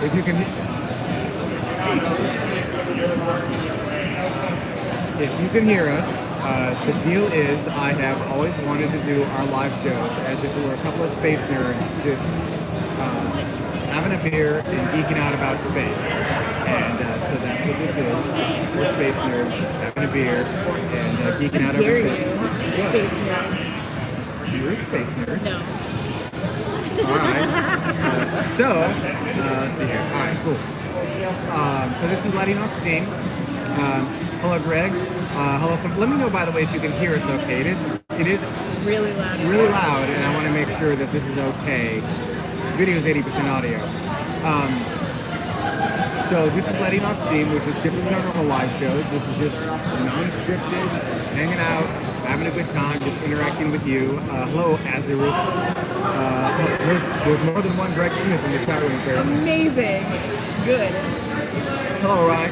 if you can, hear us, the deal is I have always wanted to do our live shows as if we were a couple of space nerds just having a beer and geeking out about space. And so that's what this is. We're space nerds having a beer and geeking out over space. Space nerds. You're a space nerd. No. Alright. Let's see here. Alright, cool. So this is letting off steam. Hello, Greg. Hello. Let me know, by the way, if you can hear us okay. It is really loud. Really loud, and I want to make sure that this is okay. Video is 80% audio. So this is letting off steam, which is different than our normal live shows. This is just non-scripted, hanging out, having a good time, just interacting with you. Hello, Azarus. There's more than one Greg Smith in the chat room there. Amazing. Good. Hello, Ryan.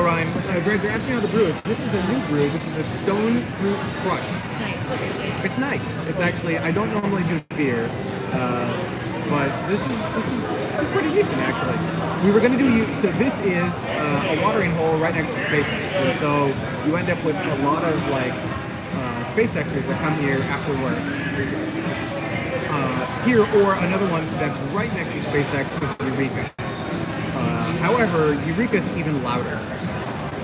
Ryan. Greg, they're asking how the brew is. This is a new brew. This is a Stone Fruit Crush. Nice. It's nice. It's actually, I don't normally do beer, but this is pretty decent, actually. We were going to do, so this is a watering hole right next to SpaceX. And so you end up with a lot of, like, SpaceXers that come here after work. Here, or another one that's right next to SpaceX is Eureka. However, Eureka's even louder.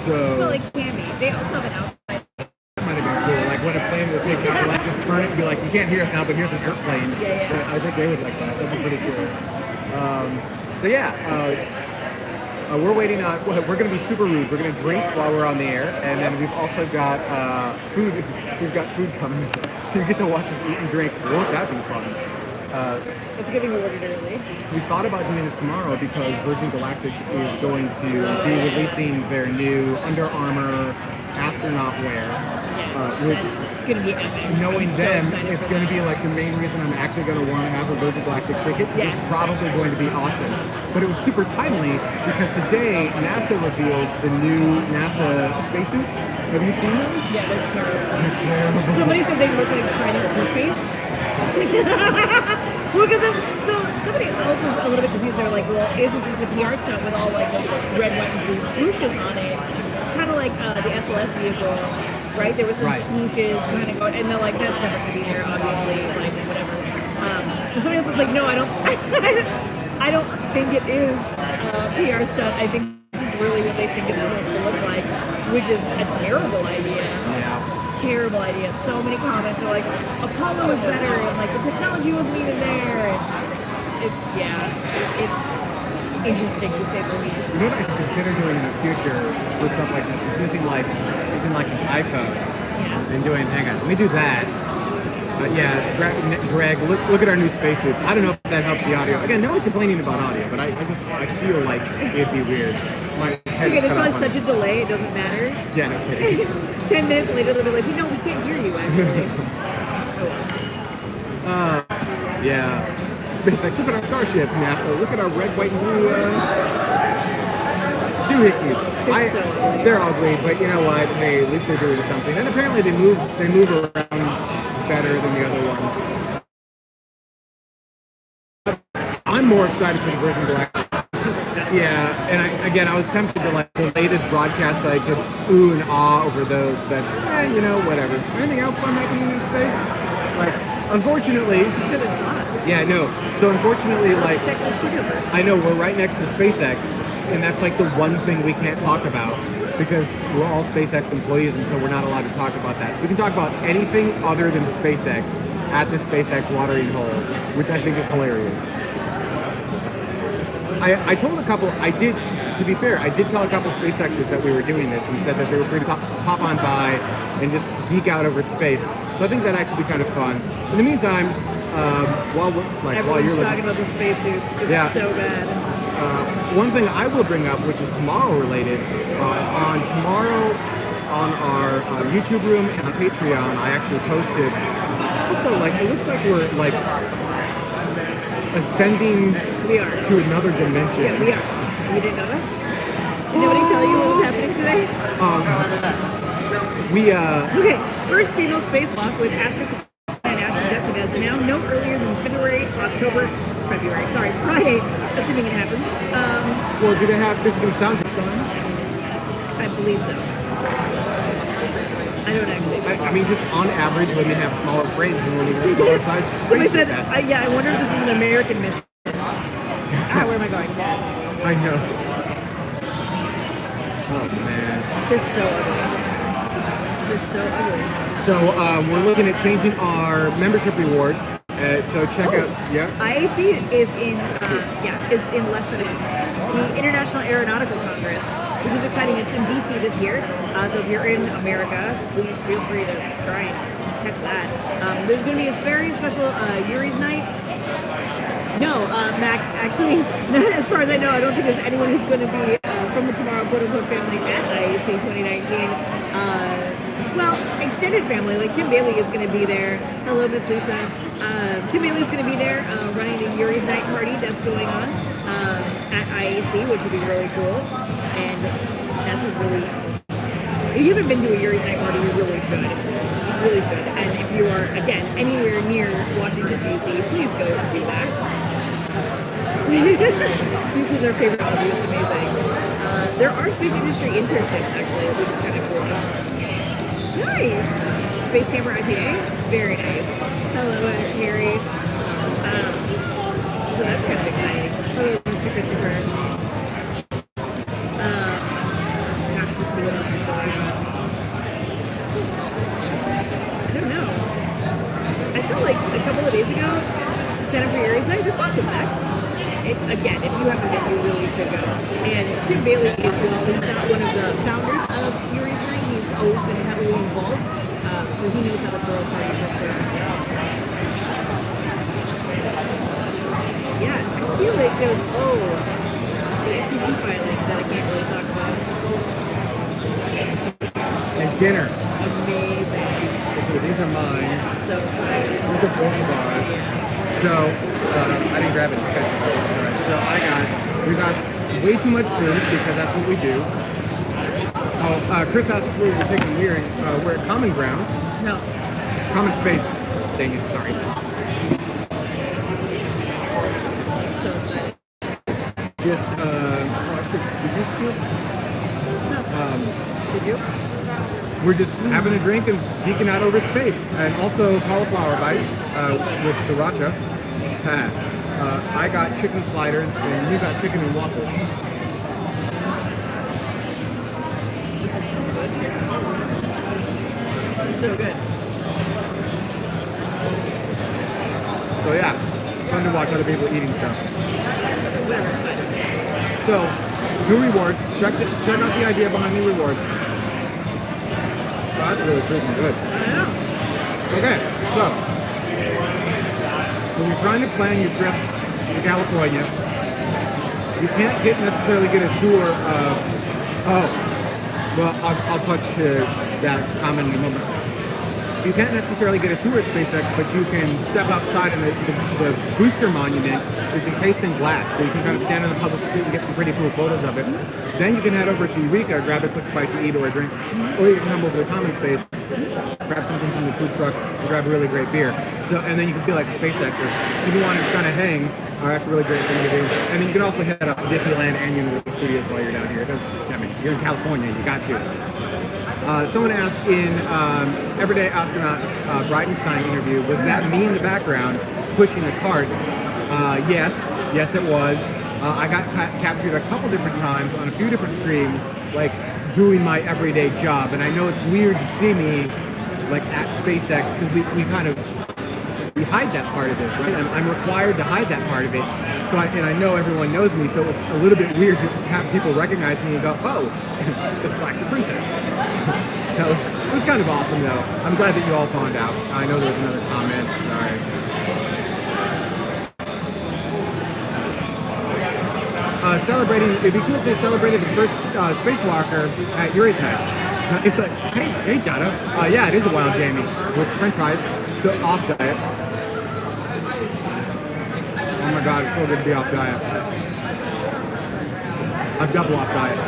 So like Cammy. They also have an outside. That might have been cool. Like when a plane would take off, like just turn it and be like, you can't hear us now, but here's an airplane. Yeah. So I think they would like that. That'd be pretty cool. We're waiting on. We're going to be super rude. We're going to drink while we're on the air, and then we've also got food. We've got food coming, so you get to watch us eat and drink. Won't that be fun? It's getting ordered early. We thought about doing this tomorrow because Virgin Galactic is going to be releasing their new Under Armour astronaut wear, which, it's gonna be epic. Knowing them, it's going to be like the main reason I'm actually going to want to have a Virgin Galactic ticket. Yeah. It's probably going to be awesome. But it was super timely because today NASA revealed the new NASA spacesuits. Have you seen them? Yeah, they're terrible. They're terrible. Somebody said they look like Chinese toothpaste. Well, because so somebody else was a little bit confused. They're like, well, is this just a PR stunt with all like red, white, and blue swooshes on it? Kind of like the SLS vehicle, right? There was some swooshes kind of going, and they're like, that's never gonna be there, obviously, like whatever. And somebody else was like, no, I don't think it is a PR stunt. I think this is really what they think it's supposed to look like, which is a terrible idea. Yeah. Terrible idea. So many comments are like, Apollo is better, and like the technology wasn't even there. It's interesting to say the least. You know what I should consider doing in the future with stuff like this? Is using like an iPhone and doing. Hang on, let me do that. Greg, look at our new spacesuits. I don't know if that helps the audio. Again, no one's complaining about audio, but I feel like it'd be weird. My head there's probably off such a delay, it doesn't matter. Yeah, no kidding. 10 minutes later, they'll be like, no, we can't hear you, actually. Yeah. SpaceX, look at our starship, NASA. Look at our red, white, and blue doohickeys. They're ugly, but you know what? Hey, at least they're doing something. And apparently they move around better than the other ones. I'm more excited for the Virgin Galactic. Yeah, and I was tempted to like the latest broadcast, like just ooh and ah over those, but whatever. Anything else fun happening in space? Like, unfortunately, yeah, no. So unfortunately, like, I know we're right next to SpaceX, and that's like the one thing we can't talk about because we're all SpaceX employees, and so we're not allowed to talk about that. So we can talk about anything other than SpaceX at the SpaceX watering hole, which I think is hilarious. I told a couple, to be fair, I did tell a couple SpaceXers that we were doing this and said that they were free to pop on by and just geek out over space. So I think that'd actually be kind of fun. In the meantime, while you're talking about the spacesuits, it's so bad. One thing I will bring up, which is tomorrow related, on our YouTube room and on Patreon, I actually posted. Also, like, it looks like we're like ascending to another dimension. Yeah, we are. You didn't know that? Did nobody tell you what was happening today? Okay, first female spacewalk with Astro and Astro Jessica is now no earlier than February, October February. Sorry, Friday. Assuming it happens. Well, do they have physical sound system? I believe so. I don't actually. I mean, just on average, women have smaller brains than women with smaller size. Somebody said, yeah, I wonder if this is an American myth. Where am I going? I know. Oh man. They're so ugly. They're so ugly. So we're looking at changing our membership rewards. So check out, yeah. IAC is in less than a week. The International Aeronautical Congress, which is exciting. It's in DC this year. So if you're in America, please feel free to try and catch that. There's going to be a very special Yuri's night. No, Mac, actually, as far as I know, I don't think there's anyone who's going to be from the Tomorrow quote-unquote family at IAC 2019. Well, extended family, like Tim Bailey is going to be there. Hello, Miss Lisa. Tim Bailey's going to be there running the Yuri's Night Party that's going on at IAC, which would be really cool. And that's a really... If you haven't been to a Yuri's Night Party, you really should. You really should. And if you are, again, anywhere near Washington, D.C., please go and do that. This is our favorite hobby. It's amazing. There are space industry internships, actually, which is kind of cool. Nice! Space Camera IPA? Very nice. Hello, Harry. So that's kind of exciting. Hello, Mr. Christopher. Gosh, let's see what else is going on. I don't know. I felt like a couple of days ago, Santa Fe Aries Night, this awesome, Mac. Again, if you haven't been, you really should go. And Tim Bailey is he's not one of the founders of Yuri's Night. He's always been heavily involved, so he knows how to throw a party for sure. Yeah, I feel like there's the FCC filing that I can't really talk about. And dinner. Amazing. So these are mine. So excited. These are both bars. So I didn't grab it. So we got way too much food because that's what we do. Oh, Chris asked if we were taking we're at Common Ground. No. Common Space. Dang it, sorry. So excited. Just, did you feel? Did you? We're just having a drink and geeking out over space. And also cauliflower bites with sriracha. I got chicken sliders and you got chicken and waffles. So good. So yeah, fun to watch other people eating stuff. So, new rewards. Check out the idea behind new rewards. That's really freaking good. Okay, so when you're trying to plan your trip to California, you can't necessarily get a tour of. Well, I'll touch to that comment in a moment. You can't necessarily get a tour at SpaceX, but you can step outside and the booster monument is encased in glass, so you can kind of stand on the public street and get some pretty cool photos of it. Then you can head over to Eureka, grab a quick bite to eat or a drink, or you can come over to Common Space, grab something from the food truck, and grab a really great beer. So, and then you can feel like a SpaceXer. If you want to kind of hang, that's a really great thing to do. And then you can also head up to Disneyland and Universal Studios while you're down here. I mean, you're in California, you got to. Someone asked in Everyday Astronaut's Brightenstein interview, was that me in the background pushing the cart? Yes it was. I got captured a couple different times on a few different streams, like doing my everyday job. And I know it's weird to see me like at SpaceX because we hide that part of it, right? I'm required to hide that part of it. So I know everyone knows me, so it's a little bit weird to have people recognize me and go, oh, it's Black the Princess. It was kind of awesome though. I'm glad that you all found out. I know there was another comment. Sorry. It'd be cool if they celebrated the first spacewalker at Yuri's Night. It's like, hey Dada. Yeah, it is a wild jammy with french fries, so off diet. Oh my god, it's so good to be off diet. I'm double off diet.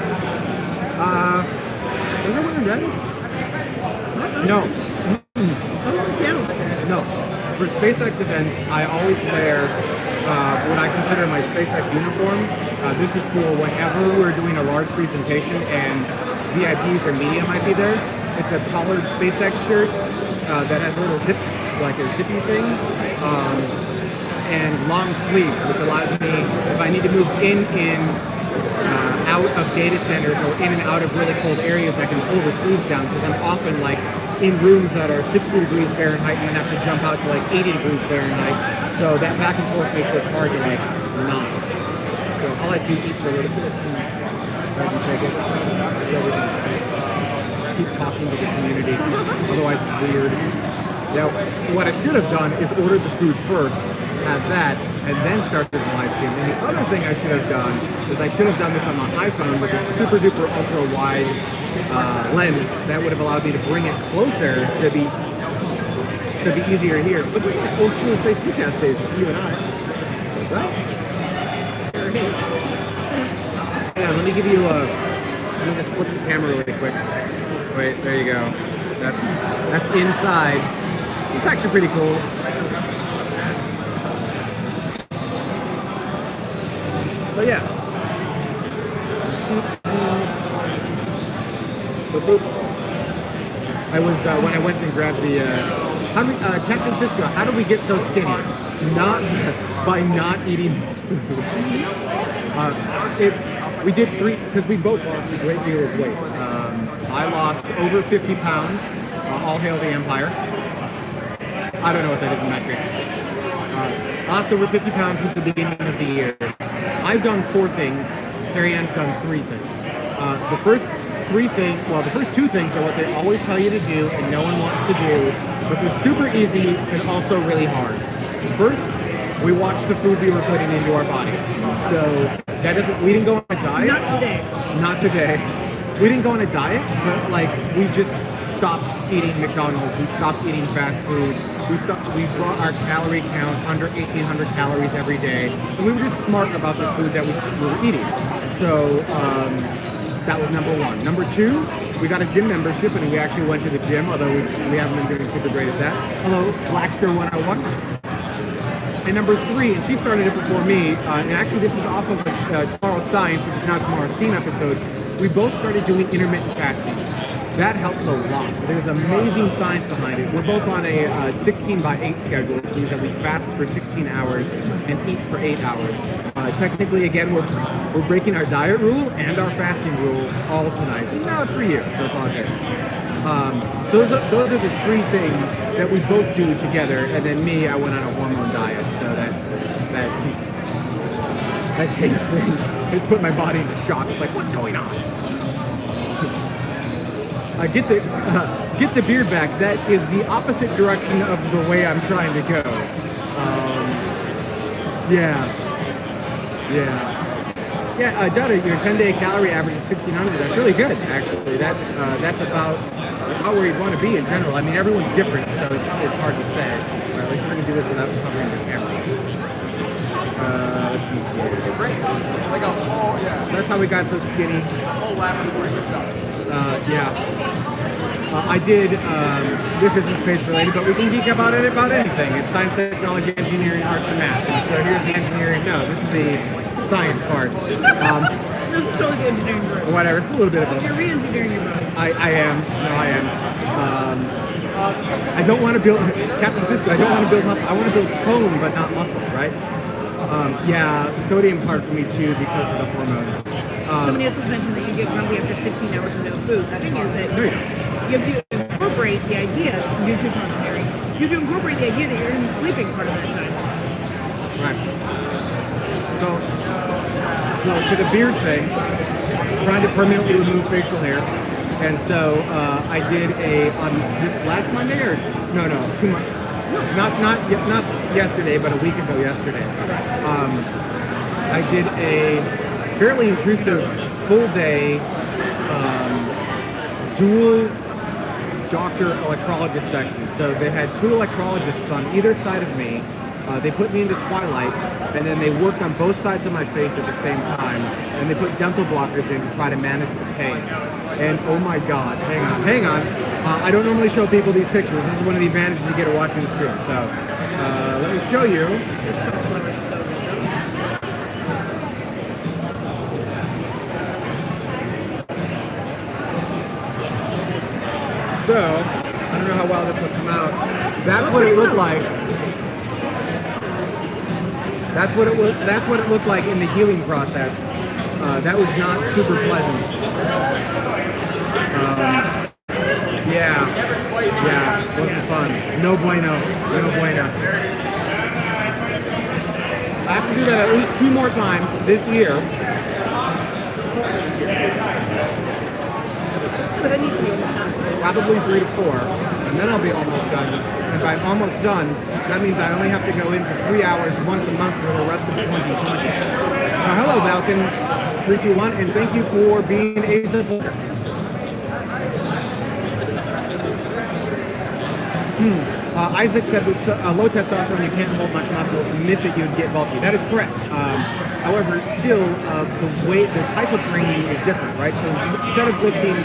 Is there one ready? No. No. For SpaceX events, I always wear what I consider my SpaceX uniform. This is for whenever we're doing a large presentation and VIPs or media might be there. It's a collared SpaceX shirt that has a little zip, like a zippy thing, and long sleeves, which allows me, if I need to move out of data centers or in and out of really cold areas, I can pull the sleeves down because I'm often like in rooms that are 60 degrees Fahrenheit and then have to jump out to like 80 degrees Fahrenheit. So that back and forth makes it hard to like not. So I'll let you eat for a little bit. Try to take it. Keep talking to the community. Otherwise it's weird. Now, what I should have done is ordered the food first, have that, and then started the live stream. And the other thing I should have done is I should have done this on my iPhone with a super duper ultra wide lens that would have allowed me to bring it closer to be easier here. Look at the old school space podcast days with you and I. Right? Yeah, let me give you a. Let me just flip the camera really quick. Wait, there you go. That's inside. It's actually pretty cool. But yeah. I was when I went and grabbed the Captain Cisco. How do we get so skinny? Not by not eating this food. We did 3 because we both lost a great deal of weight. I lost over 50 pounds. All hail the Empire. I don't know what that is in metric. I lost over 50 pounds since the beginning of the year. I've done 4 things. Carrie Ann's done 3 things. The first 2 things are what they always tell you to do and no one wants to do, but they're super easy and also really hard. First, we watched the food we were putting into our bodies. So we didn't go on a diet. Not today. We didn't go on a diet, but like we just stopped eating McDonald's. We stopped eating fast food. We brought our calorie count under 1,800 calories every day, and we were just smart about the food that we were eating. So that was number 1. Number 2, we got a gym membership, and we actually went to the gym, although we haven't been doing super great at that. Hello, Blackster 101. And number 3, and she started it before me, and actually this is off of Tomorrow's Science, which is now Tomorrow's Steam episode. We both started doing intermittent fasting. That helps a lot. There's amazing science behind it. We're both on a 16/8 schedule, which means that we fast for 16 hours and eat for 8 hours. Technically, again, we're breaking our diet rule and our fasting rule all tonight. Now it's for you, so it's all good. Those are the 3 things that we both do together, and then me, I went on a hormone diet, so that changed things. It put my body into shock. It's like, what's going on? Get the beard back. That is the opposite direction of the way I'm trying to go. Dada, your 10-day calorie average is 1,600. That's really good, actually. That's about where you want to be in general. I mean, everyone's different, so it's hard to say. All right, at least we're gonna do this without covering the camera. Let's see here. Great. Like a whole, That's how we got so skinny. whole laboratory itself. I did, this isn't space related, but we can geek about anything. It's science, technology, engineering, arts, and math. And so here's the engineering. No, this is the science part. This is totally the engineering part. Whatever, it's a little bit of both. You're re-engineering your body. I am. No, I am. I don't want to build, Captain Cisco, I don't want to build muscle. I want to build tone, but not muscle, right? Sodium's hard for me too because of the hormones. Somebody else has mentioned that you get grumpy after 16 hours with no food. The thing is that you have to incorporate the idea of nutrition engineering. You have to incorporate the idea that you're in the sleeping part of that time. Right. So to the beard thing, trying to permanently remove facial hair. And so I did last Monday or 2 months. Not yesterday, but a week ago yesterday. I did a fairly intrusive full day dual doctor electrologist session. So they had 2 electrologists on either side of me. They put me into twilight, and then they worked on both sides of my face at the same time, and they put dental blockers in to try to manage the pain. And oh my God, hang on. I don't normally show people these pictures. This is one of the advantages you get of watching the stream. So let me show you. So, I don't know how well this will come out. That's what it looked like. That's what it looked like in the healing process. That was not super pleasant. Yeah, wasn't fun. No bueno. I have to do that at least 2 more times this year. But that needs to be almost done. Probably 3 to 4, and then I'll be almost done. If I'm almost done, that means I only have to go in for 3 hours once a month for the rest of 2020. Hello, Falcon 321, and thank you for being a supporter. Isaac said with low testosterone you can't hold much muscle. It's a myth that you'd get bulky. That is correct. However, still, the type of training is different, right? So instead of lifting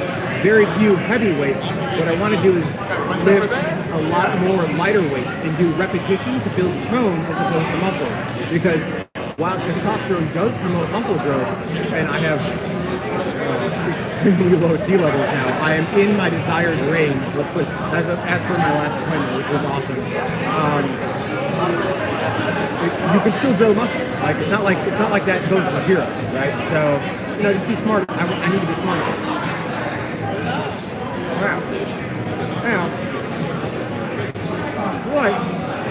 very few heavy weights, what I want to do is lift a lot more lighter weights and do repetition to build tone as opposed to muscle. Because while testosterone does promote muscle growth, and I have extremely low T levels now, I am in my desired range. Let's put as per my last appointment, which was awesome. You can still build muscle. Like it's not like that goes to 0, right? So just be smart. I need to be smart. Wow. Now,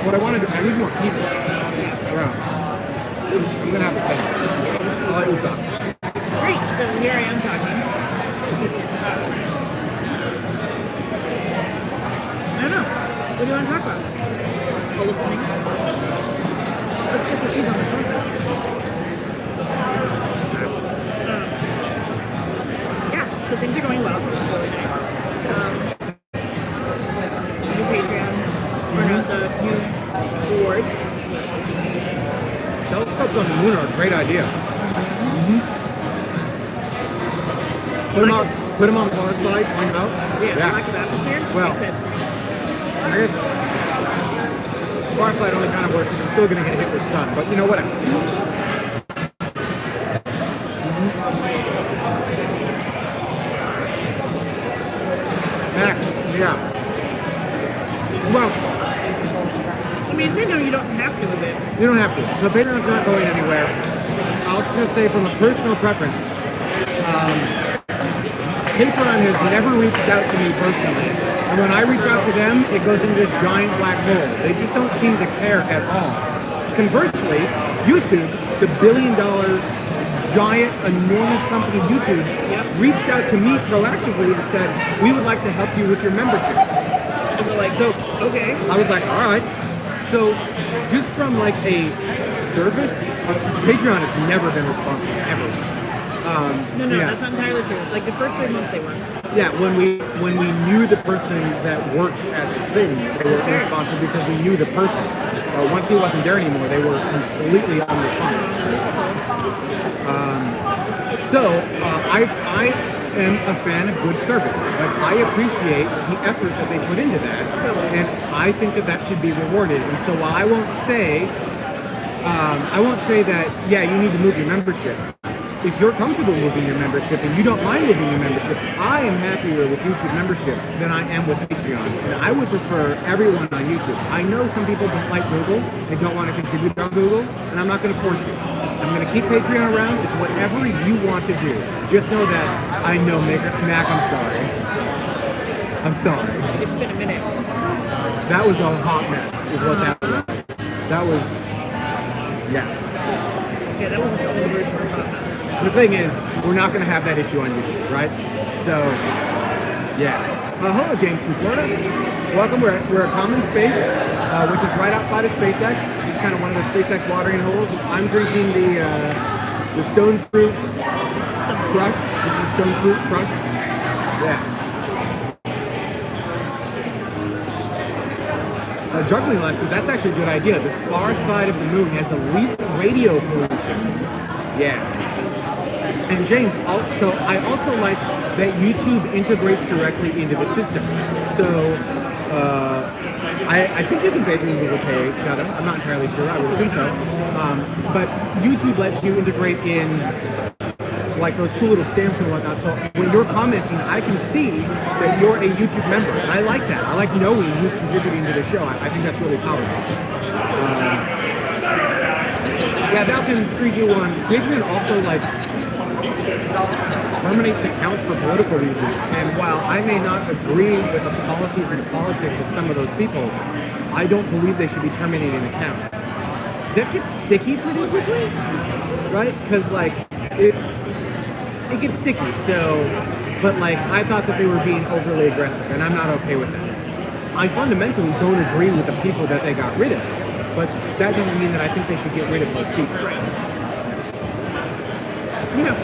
what I want to do, I need more people. Wow. I'm gonna have to think. I'll let you talk. Great. So here I am talking. I don't know. What do you want to talk about? All the things. Let's get the cheese on the front. Yeah, so things are going well. So it's really nice. New Patreon. We're out the new award. Telescopes on the moon are a great idea. Put them on the far side, point them out. Yeah. Like the atmosphere. Well, I guess far side only kind of works. I'm still going to get hit with sun, but whatever. Yeah. Well, I mean, you don't have to with it. You don't have to. So Patreon's not going anywhere. I'll just say from a personal preference, Patreon has never reached out to me personally. And when I reach out to them, it goes into this giant black hole. They just don't seem to care at all. Conversely, YouTube, the billion-dollar, giant, enormous company YouTube, reached out to me proactively and said, we would like to help you with your membership. And we're like, so, okay. I was like, all right. So just from like a service, Patreon has never been responsive, ever. No, that's not entirely true. Like the first 3 months they weren't. Yeah, when we knew the person that worked at the thing, they were responsive because we knew the person. Once he wasn't there anymore, they were completely unresponsive. I am a fan of good service. Like, I appreciate the effort that they put into that, and I think that should be rewarded. And so while I won't say that, yeah, you need to move your membership. If you're comfortable moving your membership and you don't mind moving your membership, I am happier with YouTube memberships than I am with Patreon. And I would prefer everyone on YouTube. I know some people don't like Google and don't want to contribute on Google, and I'm not going to force you. I'm going to keep Patreon around. It's whatever you want to do. Just know that I know, Mac, I'm sorry. I'm sorry. It's been a minute. That was a hot mess, is what that was. That was, yeah. Yeah, that wasn't the only version of a hot mess. The thing is, we're not going to have that issue on YouTube, right? So, yeah. Hello, James from Florida. Welcome. We're at Common Space, which is right outside of SpaceX. It's kind of one of the SpaceX watering holes. I'm drinking the Stone Fruit Crush. This is Stone Fruit Crush. Yeah. Juggling lessons, that's actually a good idea. The far side of the moon has the least radio pollution. Yeah. And James, also, I also like that YouTube integrates directly into the system. So, I think you can pay through Google Pay. I'm not entirely sure. I would assume so. But YouTube lets you integrate in like those cool little stamps and whatnot. So when you're commenting, I can see that you're a YouTube member. And I like that. I like knowing who's contributing to the show. I think that's really powerful. Yeah, Falcon 3G1. Engagement also like terminates accounts for political reasons. And while I may not agree with the policies and the politics of some of those people, I don't believe they should be terminating accounts. That gets sticky pretty quickly, right? Because like it gets sticky. So, but like I thought that they were being overly aggressive, and I'm not okay with that. I fundamentally don't agree with the people that they got rid of, but that doesn't mean that I think they should get rid of those people. You know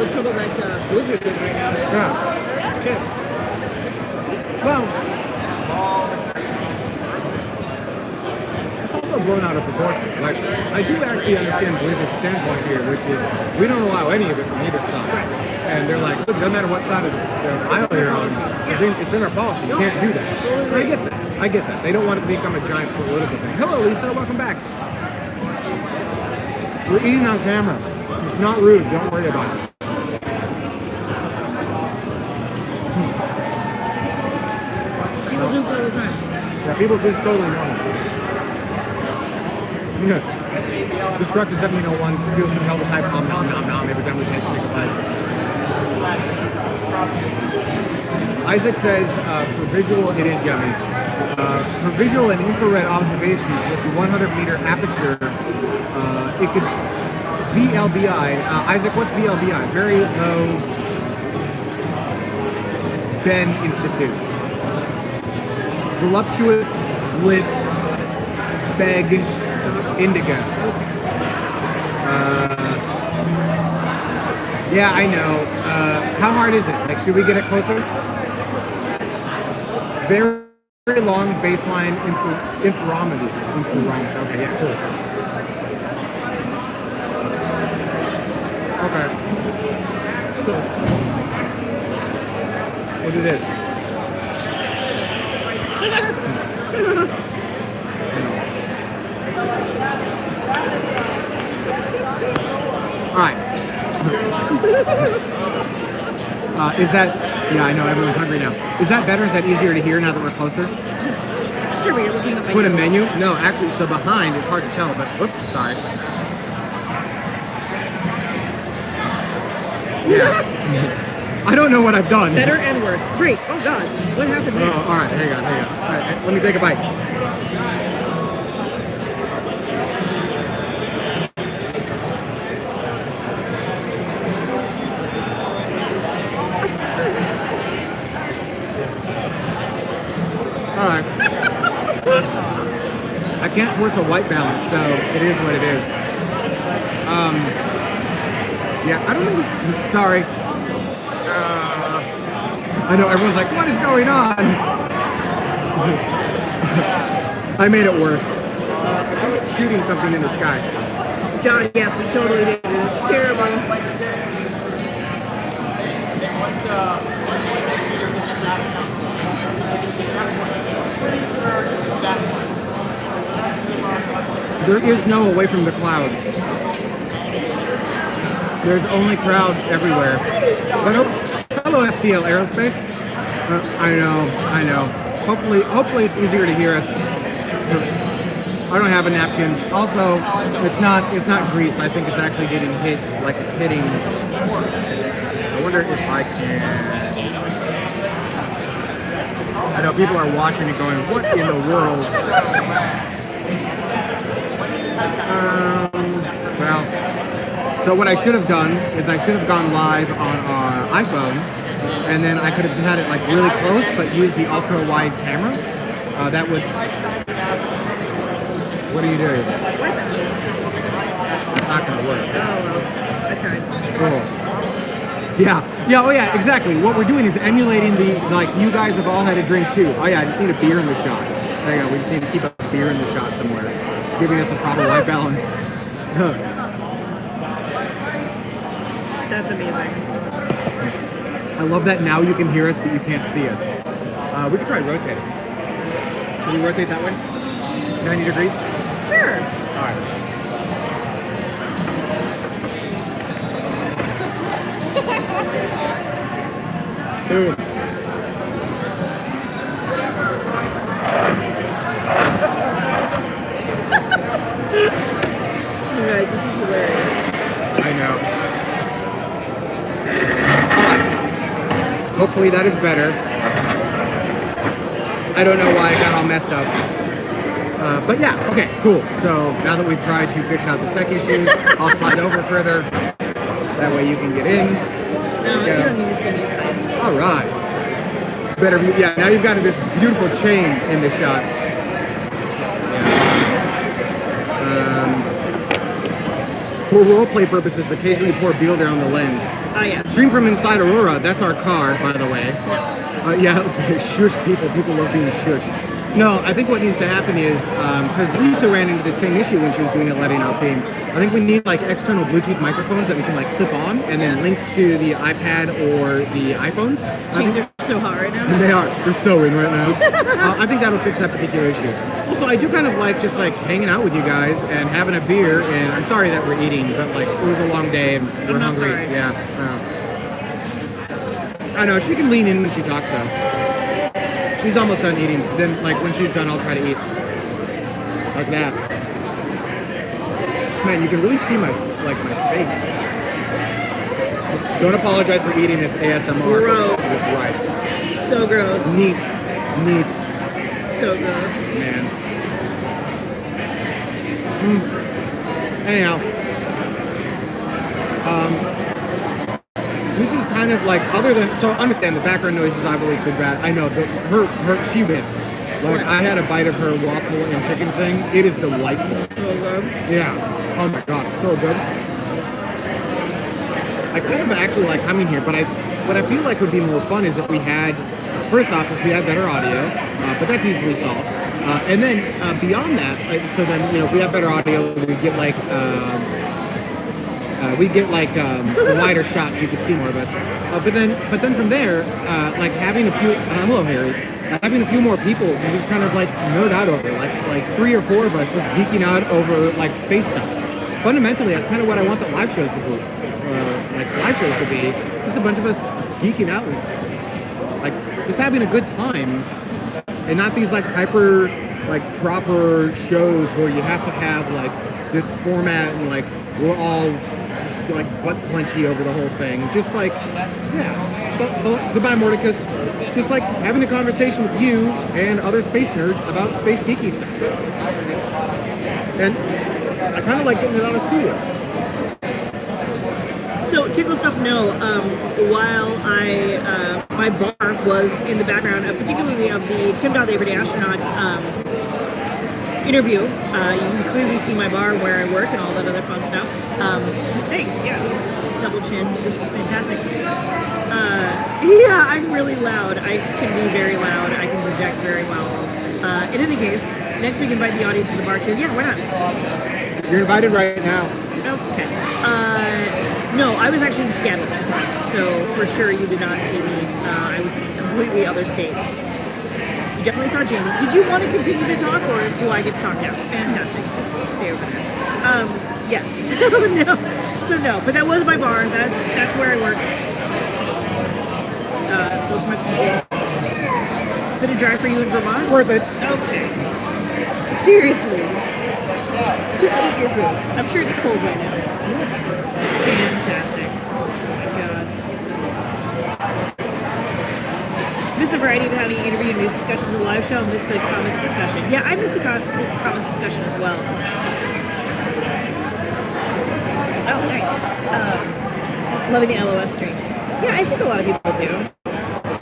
the trouble that Blizzard's in right now. Yeah. Well, it's also blown out of proportion. Like, I do actually understand Blizzard's standpoint here, which is we don't allow any of it from either side. And they're like, look, no matter what side of the aisle you're on, it's in our policy. You can't do that. And I get that. I get that. They don't want it to become a giant political thing. Hello, Lisa. Welcome back. We're eating on camera. It's not rude. Don't worry about it. People do this all the time. Yeah, people do totally normal. Okay. Destructive 1701 feels compelled to type nom nom every time we take a bite. Isaac says, for visual, it is yummy. For visual and infrared observations with the 100-meter aperture, it could VLBI. Isaac, what's VLBI? Very Low Ben Institute. Voluptuous lit beg indigo. Yeah, I know. How hard is it? Like, should we get it closer? Very, very long baseline interferometer. Okay, yeah, cool. Okay. Cool. What it is? All right. Is that? Yeah, I know everyone's hungry now. Is that better? Is that easier to hear now that we're closer? Sure, we're looking at Put a menu? No, actually, so behind it's hard to tell. But whoops, sorry. Yeah. I don't know what I've done. better and worse. Great. Oh God, what happened there? Oh, all right, hang on. All right, let me take a bite. All right. I can't force a white balance, so it is what it is. Yeah, I don't know. Sorry. I know everyone's like, what is going on? I made it worse. I was shooting something in the sky. John, yes, we totally did. It's terrible. There is no away from the cloud. There's only crowds everywhere. But hello, SPL Aerospace. I know. Hopefully it's easier to hear us. I don't have a napkin. Also, it's not grease. I think it's actually getting hit like it's hitting. I wonder if I can. I know people are watching it going, what in the world? Well, so what I should have done is I should have gone live on our iPhone, and then I could have had it like really close, but use the ultra wide camera. That would. What are you doing? It's not gonna work. Oh well, I tried. Cool. Yeah. Oh yeah, exactly. What we're doing is emulating the, like, you guys have all had a drink too. Oh yeah, I just need a beer in the shot. There you go. We just need to keep a beer in the shot somewhere. It's giving us a proper white balance. That's amazing. I love that now you can hear us, but you can't see us. We could try rotating. Can we rotate that way? 90 degrees? Sure. All right. Dude. You guys, this is hilarious. I know. Hopefully that is better. I don't know why I got all messed up. But yeah, okay, cool. So now that we've tried to fix out the tech issues, I'll slide over further. That way you can get in. No, you don't need to see me time. All right. Better view. Yeah, now you've got this beautiful chain in the shot. For roleplay purposes, occasionally pour beer down the lens. Oh, yeah. Stream from inside Aurora. That's our car, by the way. Yeah, shush people. People love being shush. No, I think what needs to happen is, because Lisa ran into the same issue when she was doing a letting out scene, I think we need like external Bluetooth microphones that we can like clip on and then link to the iPad or the iPhones. Jeans are so hot right now. They are. They're so in right now. I think that'll fix that particular issue. Also, I do kind of like just like hanging out with you guys and having a beer. And I'm sorry that we're eating, but like it was a long day and we're hungry. Sorry. Yeah. I know she can lean in when she talks though. She's almost done eating. Then like when she's done, I'll try to eat like that. Man, you can really see my face. Don't apologize for eating this ASMR. Gross. Right. So gross. Neat. So gross. Man. Anyhow. This is kind of like, other than, so understand the background noises I've always been bad. I know, she wins. Like, I had a bite of her waffle and chicken thing. It is delightful. So good. Yeah. Oh my god, so good. I kind of actually like coming here, but what I feel like would be more fun is if we had, first off, if we had better audio, but that's easily solved. And then beyond that, so then, you know, if we have better audio, we get like a wider shot so you can see more of us. But then from there, like having a few, hello Harry, having a few more people who just kind of like nerd out over, like 3 or 4 of us just geeking out over like space stuff. Fundamentally, that's kind of what I want the live shows to be. Live shows to be just a bunch of us geeking out, like just having a good time, and not these like hyper, like proper shows where you have to have like this format and like we're all like butt clenchy over the whole thing. Just like, yeah. Goodbye, Mordicus. Just like having a conversation with you and other space nerds about space geeky stuff. And I kind of like getting it out of school. So, Tickle Stuff, no. While my bar was in the background, particularly of the Tim Dodd the Everyday Astronaut interview, you can clearly see my bar where I work and all that other fun stuff. Thanks, yeah, this is double chin. This is fantastic. Yeah, I'm really loud. I can be very loud. I can project very well. In any case, next week invite the audience to the bar too. Yeah, why not? You're invited right now. Okay. No, I was actually in Seattle at the time, so for sure you did not see me. I was in a completely other state. You definitely saw Jamie. Did you want to continue to talk, or do I get to talk now? Fantastic. Just stay over there. Yeah. So no. But that was my bar. That's where I work. Close to my computer. Bit of drive for you in Vermont? Worth it. Okay. Seriously. Just eat your food. I'm sure it's cold right now. Fantastic. Oh my god. Miss the variety of having interview and news discussions in the live show. Miss the comments discussion. Yeah, I missed the comments discussion as well. Oh, nice. Loving the LOS streams. Yeah, I think a lot of people do.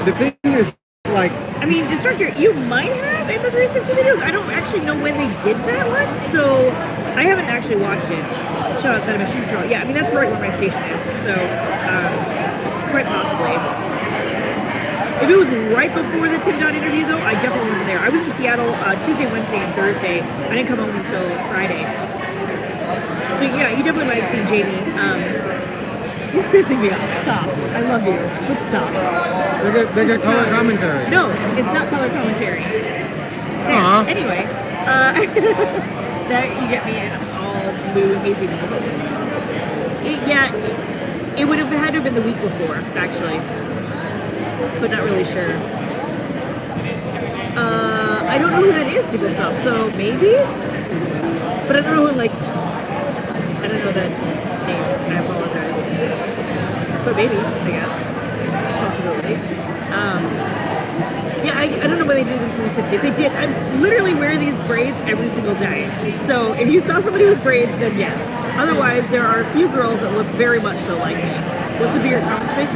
The thing is, like, I mean, Destructor, you might have in the 360 videos. I don't actually know when they did that one, so I haven't actually watched it. Shout out to my shoot trial. Yeah, I mean, that's right where my station is, so quite possibly. If it was right before the Tim Dodd interview, though, I definitely wasn't there. I was in Seattle Tuesday, Wednesday, and Thursday. I didn't come home until Friday. So yeah, you definitely might have seen Jamie. You're pissing me off. Stop. I love you. But stop. they get color commentary. No, it's not color commentary. Damn. Anyway, that you get me in all blue haziness. Yeah, It would have had to have been the week before, actually, but not really sure. I don't know who that is, Tickle Stop, so maybe? But I don't know who, like, I don't know that name. I apologize. But maybe, I guess. It's a possibility. Yeah, I don't know why they did it in 360. If they did, I literally wear these braids every single day. So if you saw somebody with braids, then yes. Otherwise, there are a few girls that look very much so like me. What's the beer comment space?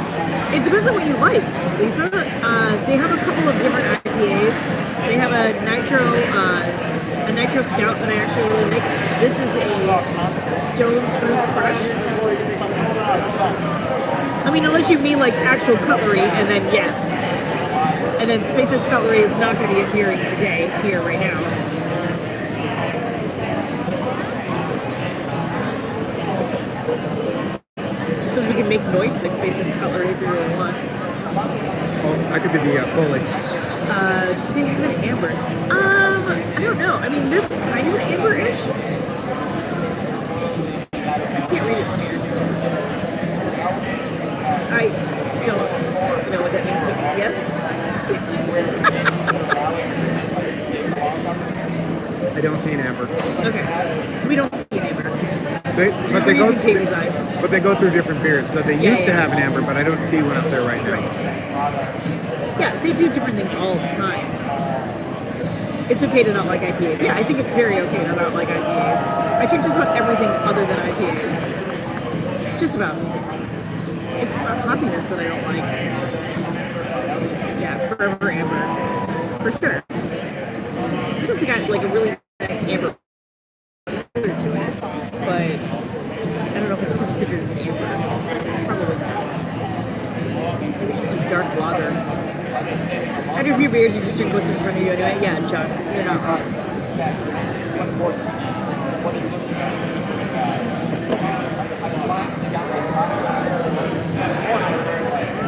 It depends on what you like, Lisa. They have a couple of different IPAs. They have a nitro stout that I actually really like. This is a stone fruit crush. I mean, unless you mean like actual cutlery, and then yes. And then SpaceX cutlery is not going to be appearing today, here, right now. So we can make noise like SpaceX cutlery if you really want. Oh, that could be the Foley. Should they have an amber? I don't know. I mean, this is kind of amber-ish. I can't read it from here. I don't know what that means, but yes. I don't see an amber. Okay. We don't see an amber. But they go through different beers. So they used to have an amber, but I don't see one up there right now. Yeah, they do different things all the time. It's okay to not like IPAs. Yeah, I think it's very okay to not like IPAs. I drink just about everything other than IPAs. Just about. It's the hoppiness that I don't like. Yeah, Forever Amber. For sure. This has got like a really nice amber to it, but I don't know if it's considered an amber. Probably not. Maybe it's just a dark lager. After a few beers, you just drink what's in front of you anyway. Yeah, Chuck, you're not wrong.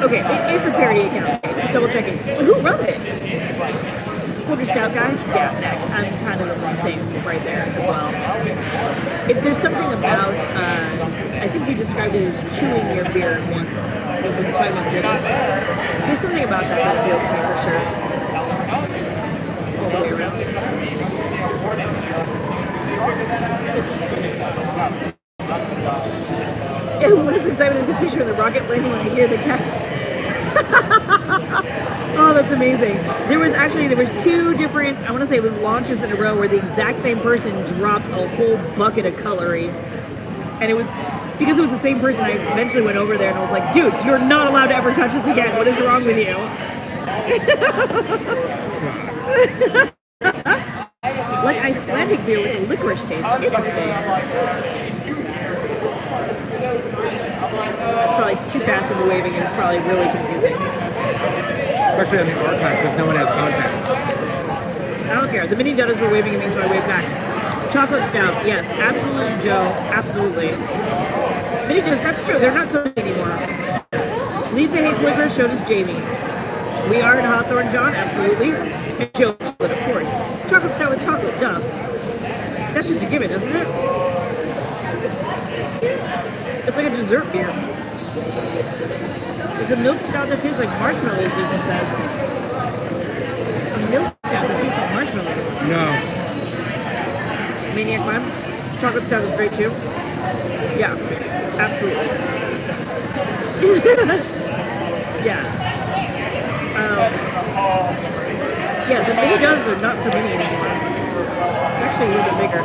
Okay, it's a parody account. Just double checking. Who runs it? Quarter Stout guy? Yeah, next. I'm kind of the same right there as well. There's something about, I think we described it as chewing your beer once. When we were talking about goodness. There's something about that that appeals to me for sure. All the way around. Yeah, what is excitement and anticipation of the rocket landing when I hear the cat? Oh, that's amazing. There was two different, I want to say it was launches in a row where the exact same person dropped a whole bucket of cutlery. And it was, because it was the same person, I eventually went over there and I was like, dude, you're not allowed to ever touch this again. What is wrong with you? Like Icelandic beer with a licorice taste. Interesting. It's probably too fast in the waving and it's probably really confusing. Especially on the archive because no one has context. I don't care. The mini dudders were waving at me, so I waved back. Chocolate stouts, yes, absolutely, Joe, absolutely. Mini dudders, that's true. They're not so anymore. Lisa hates liquor, so does Jamie. We are in Hawthorne, John, absolutely. And Joe, chocolate, of course. Chocolate stout with chocolate, duh. That's just a given, isn't it? It's like a dessert beer. There's a milk stout that tastes like marshmallows, Lisa says. A milk stout that tastes like marshmallows. No. Maniac Lime. Chocolate stout is great too. Yeah, absolutely. Yeah. Yeah, the mini does are not so many anymore. They're actually a little bit bigger.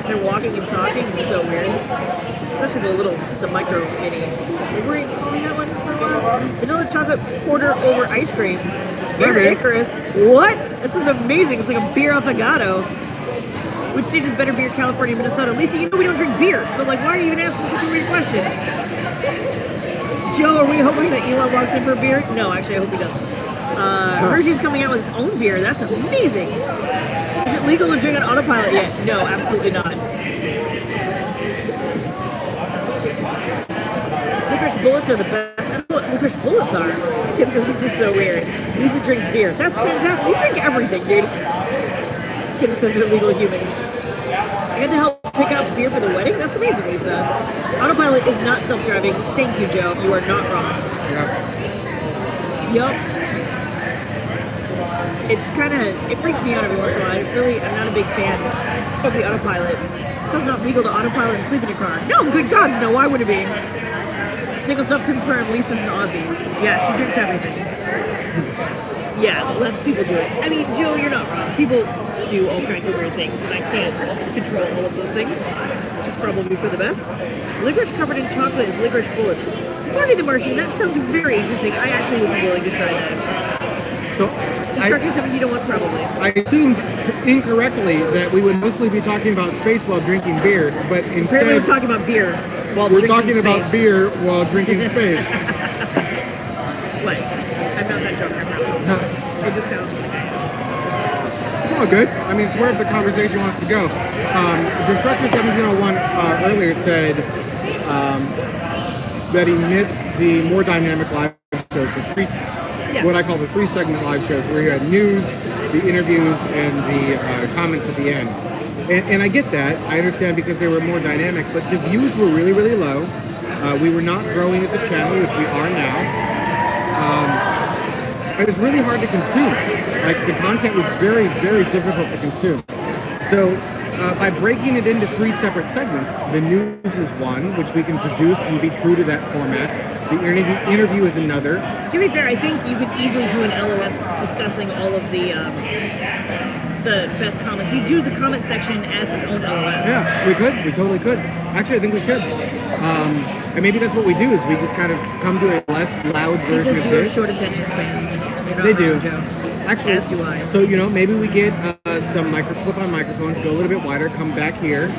They're walking and talking, it's so weird. Especially the micro mini. What were you calling that one for a while? Vanilla chocolate porter over ice cream. Beer Icarus. What? This is amazing. It's like a beer affogato. Which state is better, beer, California, Minnesota? Lisa, you know we don't drink beer, so like, why are you even asking such a weird question? Joe, are we hoping that Elon walks in for a beer? No, actually, I hope he doesn't. Hershey's coming out with its own beer. That's amazing. Is it legal to drink on autopilot yet? No, absolutely not. Licorice bullets are the best. I don't know what licorice bullets are. Tim says this is so weird. Lisa drinks beer. That's fantastic. You drink everything, dude. Tim says they're legal humans. I had to help pick up beer for the wedding? That's amazing, Lisa. Autopilot is not self-driving. Thank you, Joe. You are not wrong. Yup. It freaks me out every once in a while. I'm not a big fan of the autopilot. So it's not legal to autopilot and sleep in your car. No, good God, no, why would it be? Stickle stuff confirmed, Lisa's an Aussie. Yeah, she drinks everything. Yeah, less people do it. I mean, Joe, you're not wrong. People do all kinds of weird things, and I can't control all of those things. Which is probably for the best. Licorice covered in chocolate and licorice bullets. Barney the Martian, that sounds very interesting. I actually would be willing to try that. So Destructive something you don't want, probably. I assumed incorrectly that we would mostly be talking about space while drinking beer, but instead Apparently we're talking about beer while we're drinking talking space. about beer while drinking space. What? I'm not that drunk, I promise. It just sounds like It's all good. I mean, it's wherever the conversation wants to go. Destructor 1701 earlier said that he missed the more dynamic live shows, what I call the 3-segment live shows, where you had news, the interviews, and the comments at the end. And I get that. I understand because they were more dynamic, but the views were really, really low. We were not growing as a channel, which we are now. It was really hard to consume. Like, the content was very, very difficult to consume. So by breaking it into 3 separate segments, the news is one, which we can produce and be true to that format. The interview is another. To be fair, I think you could easily do an LOS discussing all of the best comments. You do the comment section as its own LOS. Yeah, we could. We totally could. Actually, I think we should. And maybe that's what we do, is we just kind of come to a less loud version of People do have this. short attention spans. You're not They wrong, do. Joe. Actually, As do I. so, maybe we get some clip-on microphones, go a little bit wider, come back here,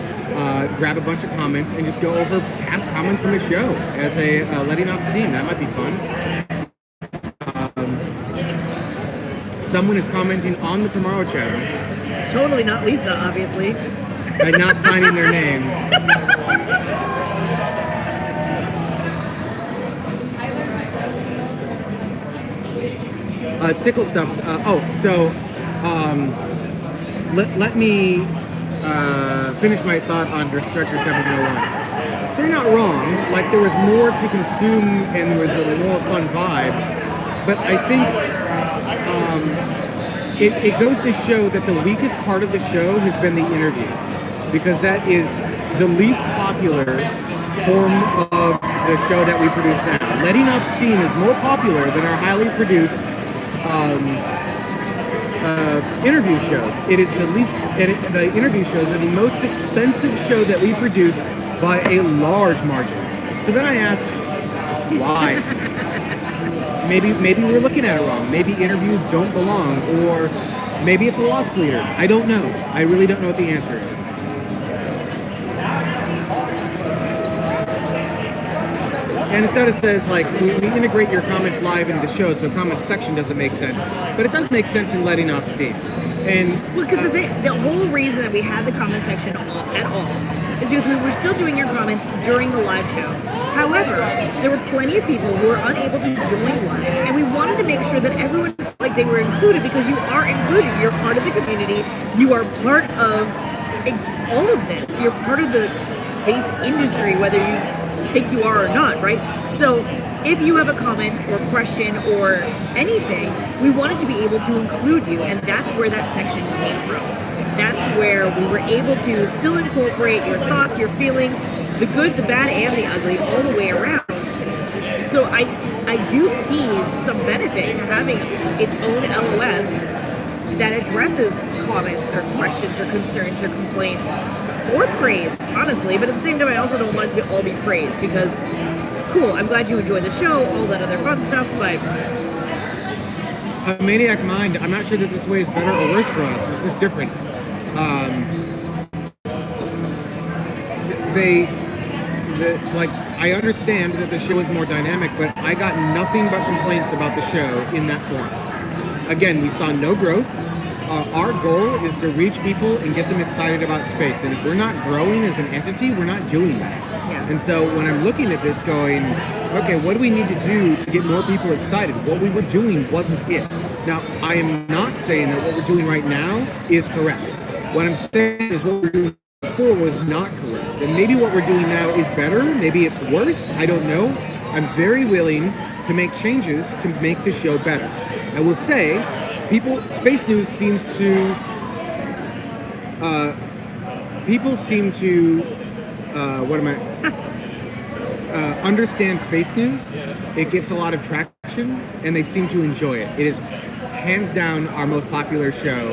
grab a bunch of comments, and just go over past comments from the show as a letting off steam. That might be fun. Someone is commenting on the TMRO channel. Totally not Lisa, obviously. By not signing their name. Tickle stuff. Let me finish my thought on Destructor 1701. So you're not wrong. Like, there was more to consume and there was a more fun vibe. But I think it goes to show that the weakest part of the show has been the interviews, because that is the least popular form of the show that we produce now. Letting off steam is more popular than our highly produced interview shows. It is the least. The interview shows are the most expensive show that we produce by a large margin. So then I ask, why? Maybe we're looking at it wrong. Maybe interviews don't belong, or maybe it's a loss leader. I don't know. I really don't know what the answer is. And instead it says, like, we integrate your comments live into the show, so comment section doesn't make sense. But it does make sense in letting off steam. And well, because the whole reason that we had the comment section at all is because we were still doing your comments during the live show. However, there were plenty of people who were unable to join live, and we wanted to make sure that everyone felt like they were included, because you are included. You're part of the community. You are part of all of this. You're part of the space industry, whether you think you are or not, right? So if you have a comment or question or anything, we wanted to be able to include you, and that's where that section came from. That's where we were able to still incorporate your thoughts, your feelings, the good, the bad, and the ugly, all the way around. So I do see some benefit to having its own LOS that addresses comments or questions or concerns or complaints or praise, honestly. But at the same time, I also don't want it to all be praise, because cool, I'm glad you enjoyed the show, all that other fun stuff, but Maniac Mind, I'm not sure that this way is better or worse for us. It's just different. I understand that the show is more dynamic, but I got nothing but complaints about the show in that form. Again, we saw no growth. Our goal is to reach people and get them excited about space. And if we're not growing as an entity, we're not doing that. yeah. And so when I'm looking at this going, okay, what do we need to do to get more people excited? What we were doing wasn't it. Now, I am not saying that what we're doing right now is correct. What I'm saying is what we're doing before was not correct. And maybe what we're doing now is better. Maybe it's worse. I don't know. I'm very willing to make changes to make the show better. I will say, Space News seems to, people seem to, understand Space News. It gets a lot of traction, and they seem to enjoy it. It is hands down our most popular show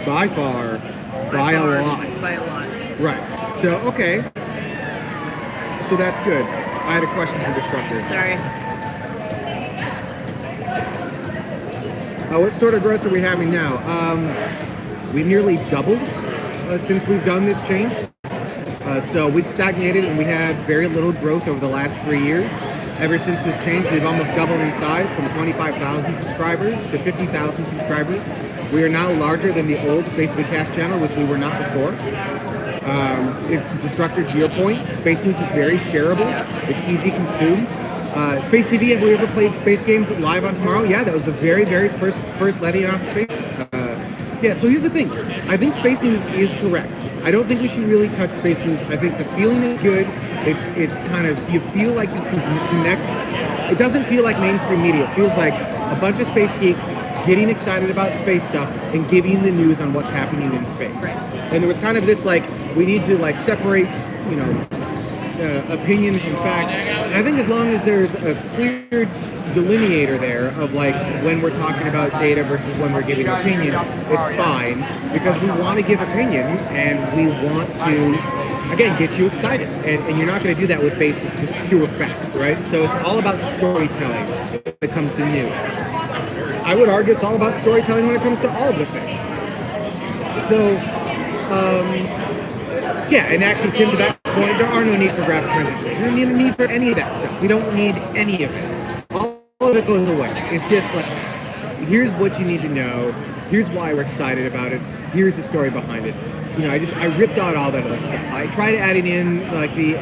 by far, by a lot. By a lot. Right. So, okay. So that's good. I had a question for Destructor. Sorry. What sort of growth are we having now? We nearly doubled since we've done this change. So we've stagnated and we had very little growth over the last 3 years. Ever since this change, we've almost doubled in size from 25,000 subscribers to 50,000 subscribers. We are now larger than the old Space Vidcast channel, which we were not before. It's Destructor, to your point. Space News is very shareable. It's easy consumed. Space TV, have we ever played space games live on TMRO? Yeah, that was the very, very first letting off space. Yeah, so here's the thing. I think Space News is correct. I don't think we should really touch Space News. I think the feeling is good. It's kind of, you feel like you can connect. It doesn't feel like mainstream media. It feels like a bunch of space geeks getting excited about space stuff and giving the news on what's happening in space. Right. And there was kind of this like, we need to like separate, you know, opinion from fact. And I think as long as there's a clear delineator there of like when we're talking about data versus when we're giving opinion, it's fine, because we want to give opinion and we want to, again, get you excited. And you're not going to do that with basic, just pure facts, right? So it's all about storytelling when it comes to news. I would argue it's all about storytelling when it comes to all of the things. So, yeah, and actually, Tim, to that point, there are no need for graphic transitions. There's no need for any of that stuff. We don't need any of it. All of it goes away. It's just like, here's what you need to know. Here's why we're excited about it. Here's the story behind it. You know, I ripped out all that other stuff. I tried adding in like the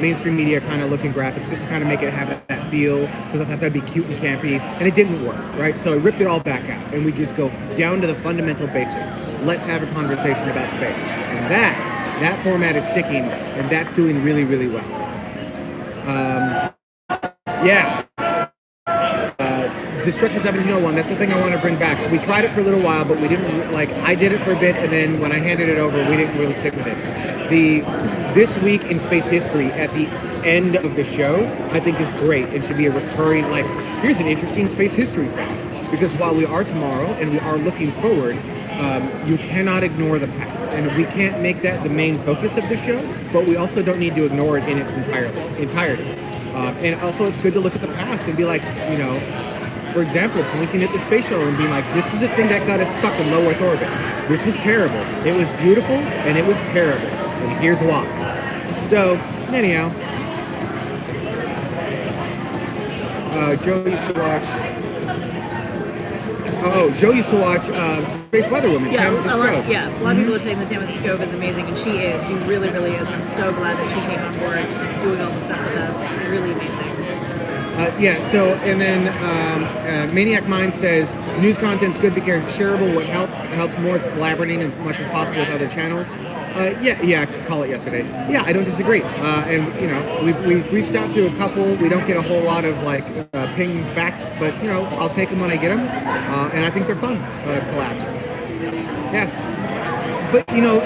mainstream media kind of looking graphics just to kind of make it have that feel, because I thought that'd be cute and campy, and it didn't work, right? So I ripped it all back out, and we just go down to the fundamental basics. Let's have a conversation about space, and that format is sticking, and that's doing really, really well. Yeah. Destructor 1701, that's the thing I want to bring back. We tried it for a little while, but we didn't, like, I did it for a bit, and then when I handed it over, we didn't really stick with it. This week in space history, at the end of the show, I think is great. It should be a recurring, like, here's an interesting space history fact. Because while we are tomorrow, and we are looking forward, you cannot ignore the past. And we can't make that the main focus of the show, but we also don't need to ignore it in its entirety. And also, it's good to look at the past and be like, you know, for example, pointing at the space shuttle and being like, this is the thing that got us stuck in low Earth orbit. This was terrible. It was beautiful, and it was terrible. And here's why. So, anyhow, Joe used to watch Space Weather Woman, Yeah, Tam with the a lot, Scope. yeah, a lot of people are saying that Tam with the Scope is amazing, and she is. She really, really is. I'm so glad that she came on board doing all the stuff with us. It's really amazing. Yeah, so, and then Maniac Mind says, news content's good because shareable. What helps more is collaborating as much as possible with other channels. Yeah, call it yesterday. Yeah, I don't disagree. And, you know, we've reached out to a couple. We don't get a whole lot of, like, pings back, but, you know, I'll take them when I get them. And I think they're fun, collabs. Yeah. But, you know,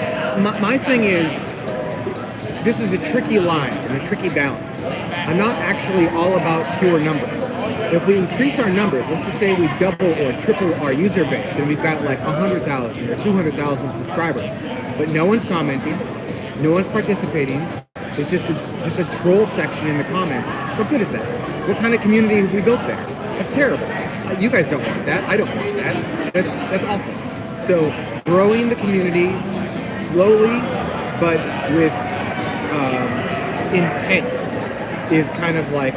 my thing is, this is a tricky line and a tricky balance. I'm not actually all about pure numbers. If we increase our numbers, let's just say we double or triple our user base, and we've got like 100,000 or 200,000 subscribers, but no one's commenting, no one's participating, it's just a troll section in the comments. What good is that? What kind of community have we built there? That's terrible. You guys don't want that. I don't want that. That's awful. So growing the community slowly, but with intent is kind of like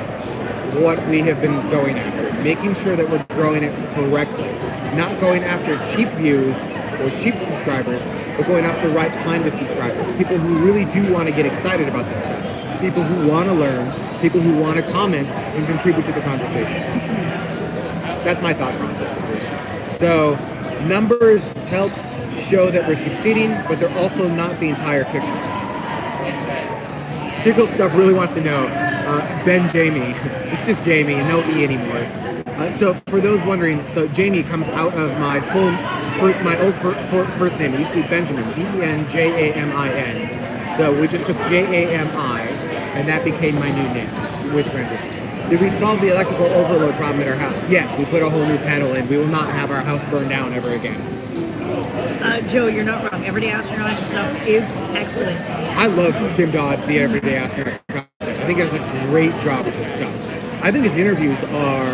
what we have been going after. Making sure that we're growing it correctly. Not going after cheap views or cheap subscribers, but going after the right kind of subscribers. People who really do want to get excited about this stuff. People who want to learn. People who want to comment and contribute to the conversation. That's my thought process. So numbers help show that we're succeeding, but they're also not the entire picture. Tickle Stuff really wants to know, Ben Jamie, it's just Jamie, no E anymore. So for those wondering, so Jamie comes out of my my old first name. It used to be Benjamin, Benjamin. So we just took Jami, and that became my new name with Rented. Did we solve the electrical overload problem at our house? Yes, we put a whole new panel in. We will not have our house burned down ever again. Joe, you're not wrong. Everyday Astronaut stuff is excellent. I love Tim Dodd, the Everyday Astronaut. I think he does a great job with this stuff. I think his interviews are,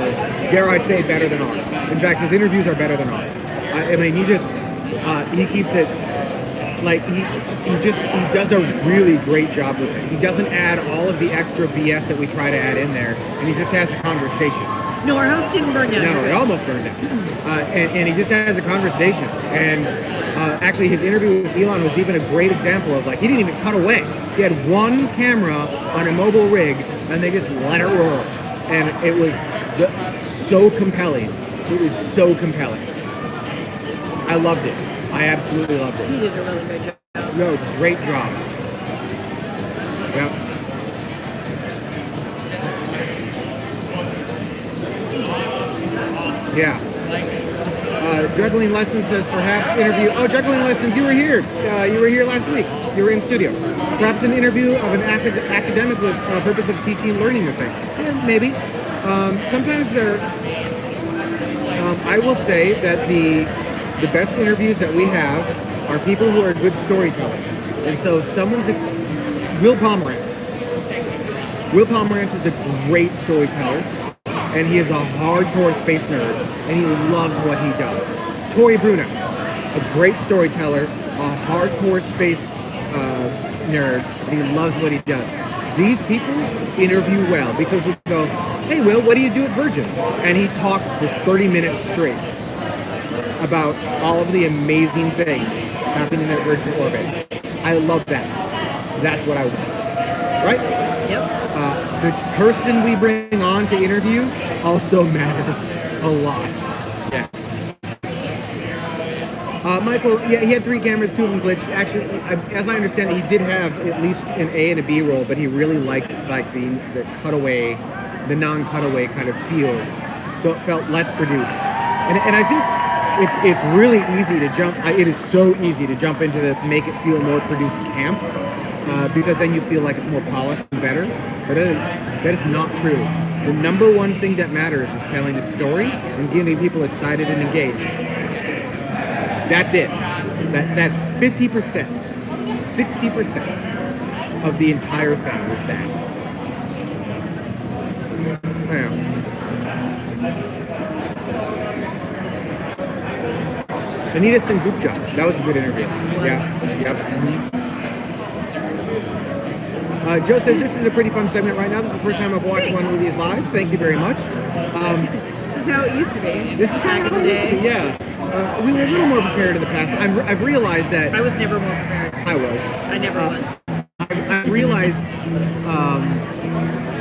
dare I say, better than ours. In fact, his interviews are better than ours. I mean, he keeps it, like, he does a really great job with it. He doesn't add all of the extra BS that we try to add in there, and he just has a conversation. No, our house didn't burn down. No, it almost burned down. And he just has a conversation. And actually, his interview with Elon was even a great example of, like, he didn't even cut away. He had one camera on a mobile rig, and they just let it roll. And it was so compelling. It was so compelling. I loved it. I absolutely loved it. He did a really good job. No, great job. Yep. Yeah. Juggling Lessons says perhaps interview. Oh, Juggling Lessons, you were here. You were here last week. You were in studio. Perhaps an interview of an academic with purpose of teaching, learning the thing. Yeah, maybe. Sometimes there. I will say that the best interviews that we have are people who are good storytellers. And so Will Pomerantz. Will Pomerantz is a great storyteller, and he is a hardcore space nerd, and he loves what he does. Tori Bruno, a great storyteller, a hardcore space nerd, and he loves what he does. These people interview well because we go, hey Will, what do you do at Virgin? And he talks for 30 minutes straight about all of the amazing things happening at Virgin Orbit. I love that. That's what I want. Right? Yep. The person we bring on to interview also matters a lot. Yeah. Michael, yeah, he had 3 cameras, 2 of them glitched. Actually, as I understand it, he did have at least an A and a B roll, but he really liked the cutaway, the non-cutaway kind of feel, so it felt less produced. And I think it's really easy to jump. It is so easy to jump into the make it feel more produced camp, because then you feel like it's more polished and better. But that is not true. The number one thing that matters is telling a story and getting people excited and engaged. That's it. That's 50%, 60% of the entire thing is that. Yeah. Anita Sengupta, that was a good interview. Yeah, yep. Joe says, this is a pretty fun segment right now. This is the first time I've watched one of these live. Thank you very much. This is how it used to be. This is back in the day. Yeah. We were a little more prepared in the past. I've realized that... I was never more prepared. I was. I never was. I've realized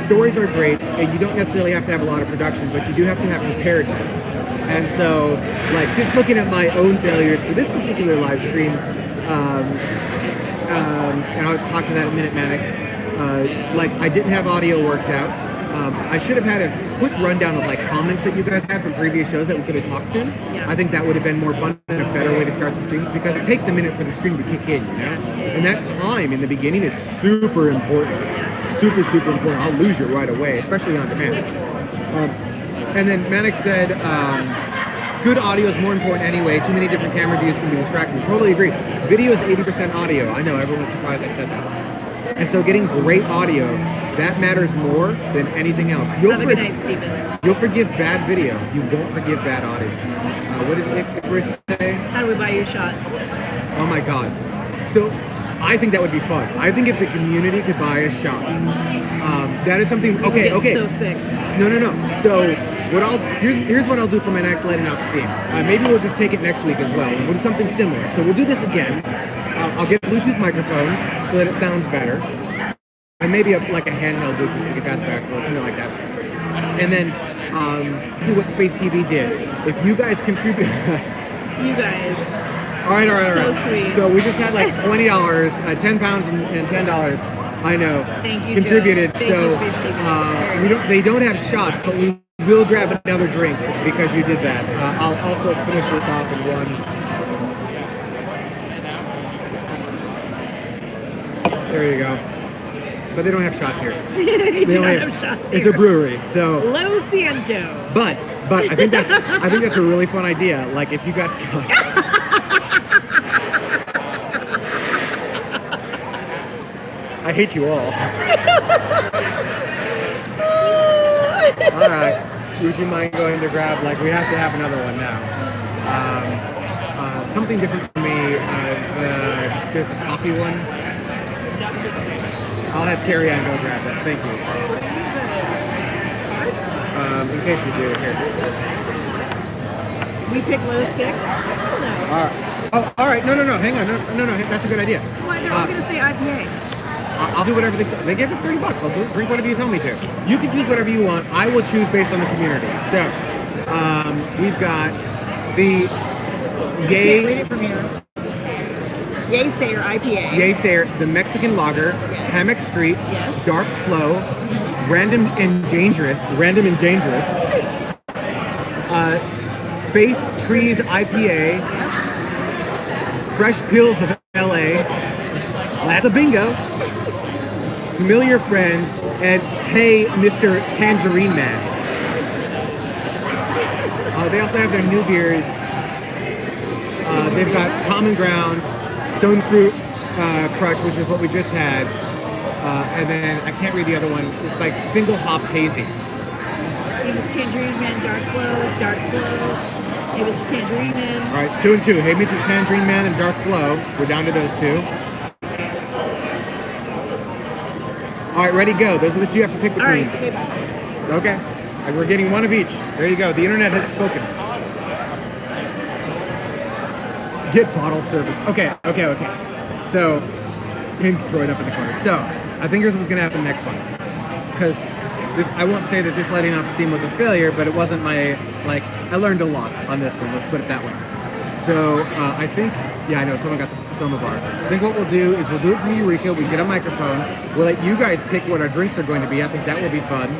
stories are great, and you don't necessarily have to have a lot of production, but you do have to have preparedness. And so, like, just looking at my own failures for this particular live stream, and I'll talk to that in a minute, Manic. Like, I didn't have audio worked out. I should have had a quick rundown of, like, comments that you guys had from previous shows that we could have talked to. Yeah. I think that would have been more fun and a better way to start the streams, because it takes a minute for the stream to kick in, you know? And that time in the beginning is super important. Super, super important. I'll lose you right away, especially on demand. And then Manic said, good audio is more important anyway. Too many different camera views can be distracting. Totally agree. Video is 80% audio. I know, everyone's surprised I said that. And so getting great audio, that matters more than anything else. Have a good night, Stephen. You'll forgive bad video. You won't forgive bad audio. What does Icarus say? How do we buy you shots? Oh my God. So I think that would be fun. I think if the community could buy us shots, that is something. Okay. So sick. No. So here's what I'll do for my next Letting Off stream. Maybe we'll just take it next week as well. We'll do something similar. So we'll do this again. I'll get a Bluetooth microphone so that it sounds better, and maybe like a handheld Bluetooth so we can pass back or something like that. And then do what Space TV did. If you guys contribute, you guys. So sweet. So we just had like $20, 10 pounds and $10. I know. Thank you, contributed. Joe. Thank So you, Space Stevens. they don't have shots, but we will grab another drink because you did that. I'll also finish this off in one. There you go. But they don't have shots here. They do not have shots It's here. a brewery, so. Lo siento. But I think that's a really fun idea. Like if you guys go. I hate you all. All right. Would you mind going to grab? Like we have to have another one now. Something different for me. There's a coffee one. I'll have Carrie Ann go grab that. Thank you. In case you do, here. We pick Lo's pick? No. All right. Oh, all right. No. Hang on. No. That's a good idea. What? They're all going to say IPA. I'll do whatever they say. They gave us $30. I'll drink whatever you tell me to. You can choose whatever you want. I will choose based on the community. So, we've got the Read it from here. Yay Sayer IPA. Yay Sayer, the Mexican Lager, Hammock Street, Yes. Dark Flow, Random and Dangerous, Space Trees IPA, Fresh Pills of LA, Last Bingo, Familiar Friend, and Hey Mr. Tangerine Man. They also have their new beers. They've got Common Ground, Stone Fruit Crush, which is what we just had. And then I can't read the other one. It's like Single Hop Hazy. It was Tangerine Man, Dark Flow. It was Tangerine Man. All right, it's 2 and 2. Hey Mr. Tangerine Man and Dark Flow. We're down to those two. All right, ready, go. Those are the two you have to pick All between. right, okay, bye. Okay. And we're getting one of each. There you go. The internet has spoken. Get bottle service. Okay. So, you can throw it up in the corner. So, I think here's what's going to happen next one. Because I won't say that this letting off steam was a failure, but it wasn't I learned a lot on this one. Let's put it that way. So, I think, I know, someone got the Soma bar. I think what we'll do is we'll do it from Eureka. We get a microphone. We'll let you guys pick what our drinks are going to be. I think that will be fun.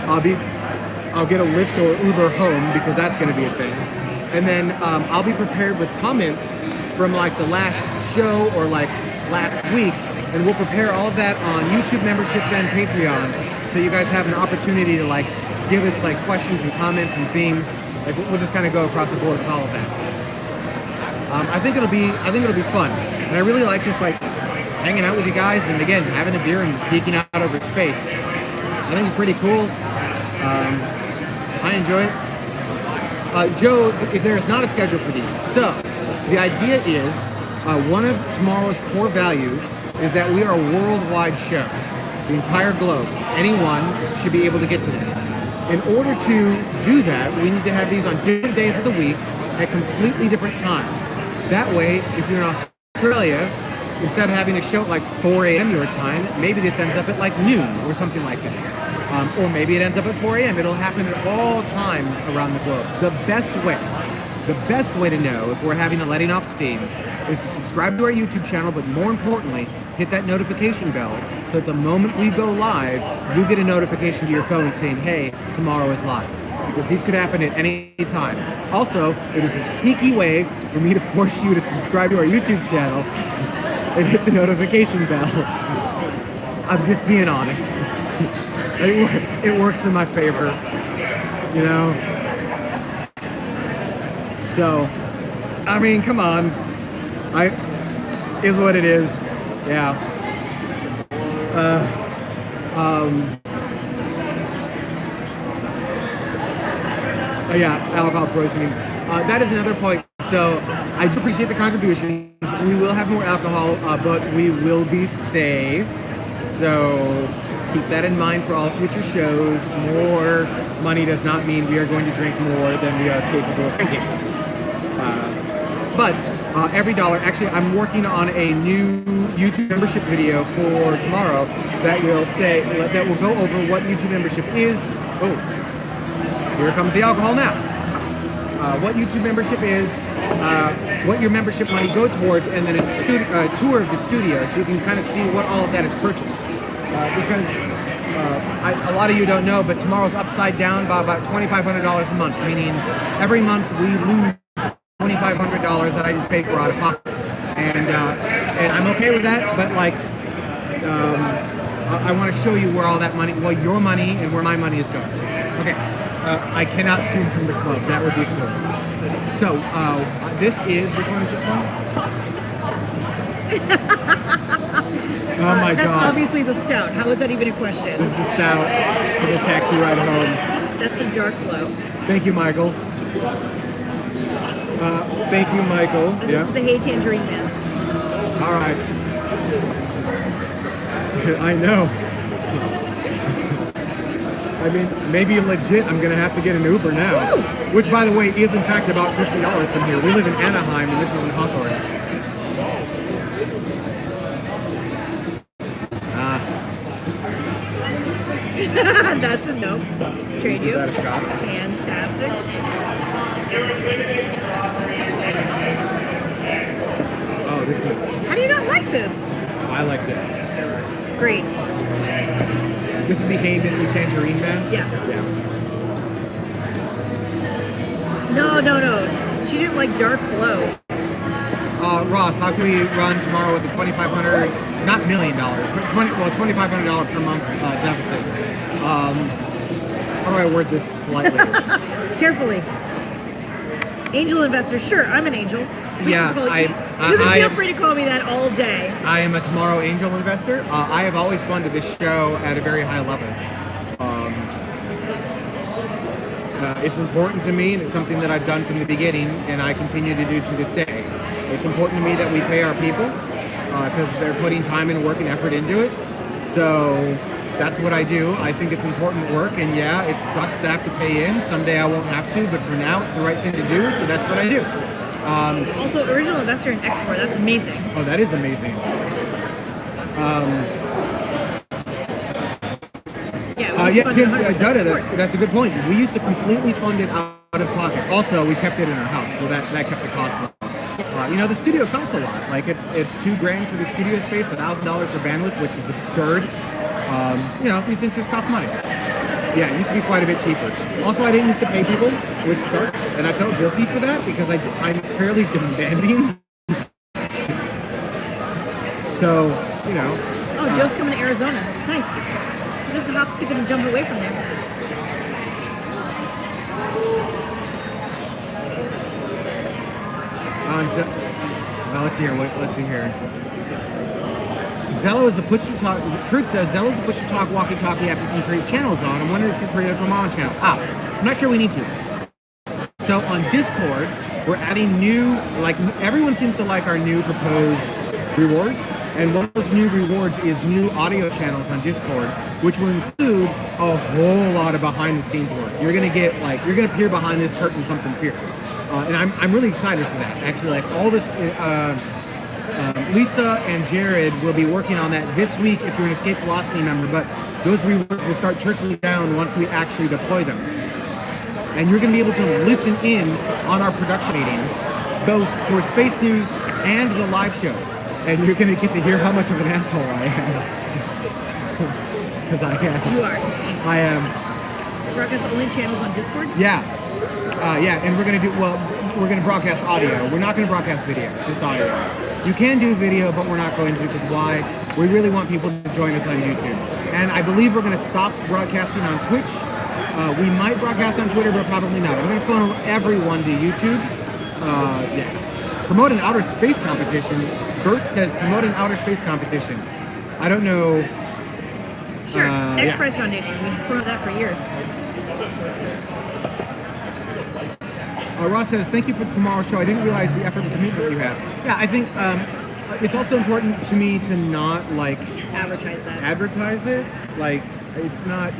I'll get a Lyft or Uber home because that's going to be a thing. And then I'll be prepared with comments from like the last show or like last week, and we'll prepare all of that on YouTube memberships and Patreon, so you guys have an opportunity to like give us like questions and comments and themes. Like we'll just kind of go across the board with all of that. I think it'll be fun, and I really like just like hanging out with you guys, and again having a beer and geeking out over space. I think it's pretty cool. I enjoy it. Joe, if there is not a schedule for these. So, the idea is, one of tomorrow's core values is that we are a worldwide show. The entire globe. Anyone should be able to get to this. In order to do that, we need to have these on different days of the week at completely different times. That way, if you're in Australia, instead of having a show at like 4 a.m. your time, maybe this ends up at like noon or something like that. Or maybe it ends up at 4 a.m. It'll happen at all times around the globe. The best way to know if we're having a letting off steam is to subscribe to our YouTube channel, but more importantly, hit that notification bell so that the moment we go live, you get a notification to your phone saying, hey, tomorrow is live. Because these could happen at any time. Also, it is a sneaky way for me to force you to subscribe to our YouTube channel and hit the notification bell. I'm just being honest. It works in my favor, you know? So, I mean, come on. Is what it is. Yeah. Yeah, alcohol poisoning. That is another point. So, I do appreciate the contributions. We will have more alcohol, but we will be safe. So, keep that in mind for all future shows. More money does not mean we are going to drink more than we are capable of drinking. But every dollar, actually I'm working on a new YouTube membership video for tomorrow that will go over what YouTube membership is. Oh, here comes the alcohol now. what YouTube membership is, what your membership money go towards, and then a tour of the studio, so you can kind of see what all of that is purchased. Because a lot of you don't know, but tomorrow's upside down by about $2,500 a month, meaning every month we lose $2,500 that I just paid for out of pocket. And I'm okay with that, but like, I want to show you where all that money, well, your money and where my money is going. Okay, I cannot stream from the club. That would be cool. So, this is, which one is this one? Oh my That's God. obviously the stout. How is that even a question? This is the stout for the taxi ride home. That's the dark flow. Thank you, Michael. Thank you, Michael. And this is the Hey Tangerine Man. All right. I know. I mean, maybe legit, I'm gonna have to get an Uber now. Which, by the way, is in fact about $50 from here. We live in Anaheim, and this is in Hawthorne. That's a no. Trade you. That a shot? Fantastic. Oh, this is. How do you not like this? I like this. Great. This is the Hey Mr. Tangerine Man. Yeah. Yeah. No. She didn't like dark flow. Ross, how can we run tomorrow with a $2,500, not $1,000,000, but $2,500 per month deficit? How do I word this politely? Carefully. Angel investor. Sure, I'm an angel. You Yeah, can I feel free to call me that all day. I am a Tomorrow Angel investor. I have always funded this show at a very high level. It's important to me, and it's something that I've done from the beginning, and I continue to do to this day. It's important to me that we pay our people because they're putting time and work and effort into it. So that's what I do. I think it's important work, and yeah, it sucks to have to pay in. Someday I won't have to, but for now, it's the right thing to do, so that's what I do. Also, original investor in export. That's amazing. Oh, that is amazing. That's a good point. We used to completely fund it out of pocket. Also, we kept it in our house, so that kept the cost low. The studio costs a lot. Like it's $2,000 for the studio space, $1,000 for bandwidth, which is absurd. These things just cost money. Yeah, it used to be quite a bit cheaper. Also, I didn't used to pay people, which sucked, and I felt guilty for that because I'm fairly demanding. So, Oh, Joe's coming to Arizona. Nice. Just hop, skip, and jump away from there. Let's see here. Zello is a push-to-talk. Chris says Zello is a push-to-talk walkie-talkie app you can create channels on. I'm wondering if you can create a Vermont channel. I'm not sure we need to. So on Discord, we're adding new, everyone seems to like our new proposed rewards. And one of those new rewards is new audio channels on Discord, which will include a whole lot of behind-the-scenes work. You're gonna you're gonna peer behind this curtain something fierce. And I'm really excited for that. Actually, all this, Lisa and Jared will be working on that this week if you're an Escape Velocity member, but those rewards will start trickling down once we actually deploy them. And you're gonna be able to listen in on our production meetings, both for Space News and the live shows. And you're going to get to hear how much of an asshole I am. Because I am. You are. I am. Broadcast only channels on Discord? Yeah. And we're going to we're going to broadcast audio. We're not going to broadcast video, just audio. You can do video, but we're not going to, because why? We really want people to join us on YouTube. And I believe we're going to stop broadcasting on Twitch. We might broadcast on Twitter, but probably not. I'm going to funnel everyone to YouTube. Promote an outer space competition. Bert says promote an outer space competition. I don't know. Sure. X Prize Foundation. We promoted that for years. Ross says, thank you for tomorrow's show. I didn't realize the effort and commitment you have. Yeah, I think it's also important to me to not advertise it.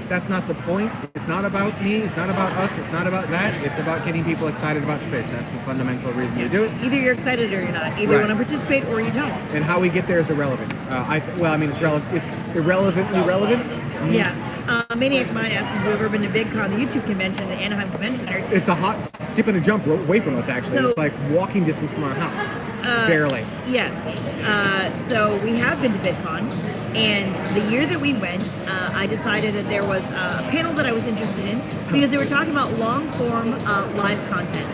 That's not the point. It's not about me. It's not about us. It's not about that. It's about getting people excited about space. That's the fundamental reason you do it. Either you're excited or you're not. Either you want to participate or you don't. And how we get there is irrelevant. It's irrelevantly relevant. Yeah. Maniac Mind asked if we've ever been to VidCon, the YouTube convention, the Anaheim Convention Center. It's a hot skip and a jump away from us, actually. So- It's like walking distance from our house. Barely. Yes. So we have been to VidCon, and the year that we went, I decided that there was a panel that I was interested in because they were talking about long-form live content.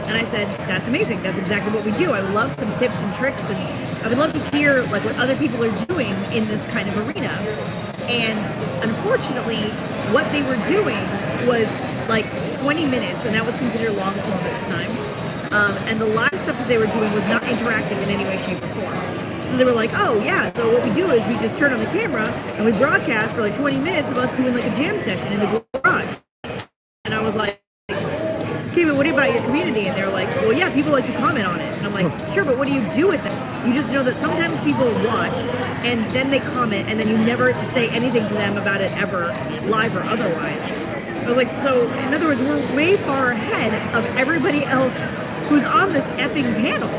And I said, that's amazing. That's exactly what we do. I would love some tips and tricks, and I would love to hear like what other people are doing in this kind of arena. And unfortunately, what they were doing was like 20 minutes, and that was considered long form at the time. And the live stuff that they were doing was not interactive in any way, shape, or form. So they were like, oh yeah, so what we do is we just turn on the camera and we broadcast for like 20 minutes of us doing like a jam session in the garage. And I was like, okay, but what about your community? And they're like, well, yeah, people like to comment on it. And I'm like, sure, but what do you do with it? You just know that sometimes people watch and then they comment and then you never say anything to them about it ever, live or otherwise. I was like, so in other words, we're way far ahead of everybody else who's on this effing panel.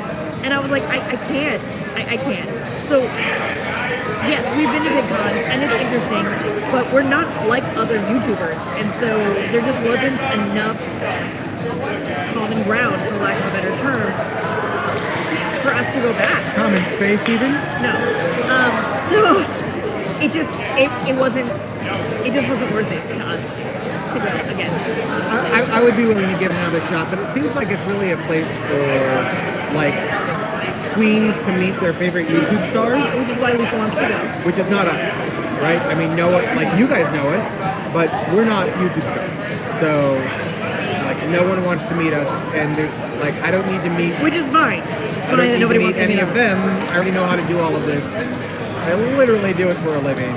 And I was like, I can't. So yes, we've been to VidCon and it's interesting, but we're not like other YouTubers. And so there just wasn't enough common ground, for lack of a better term, for us to go back. Common space, even? No. So it just wasn't worth it to us to go again. I would be willing to give it another shot, but it seems like it's really a place for like tweens to meet their favorite YouTube stars, Which is why Lisa wants to go. which is not us, right? I mean, like you guys know us, but we're not YouTube stars. So like no one wants to meet us, and there's like I don't need to meet. Which is fine. It's I fine don't that need nobody to meet wants to any meet of us. them. I already know how to do all of this. I literally do it for a living,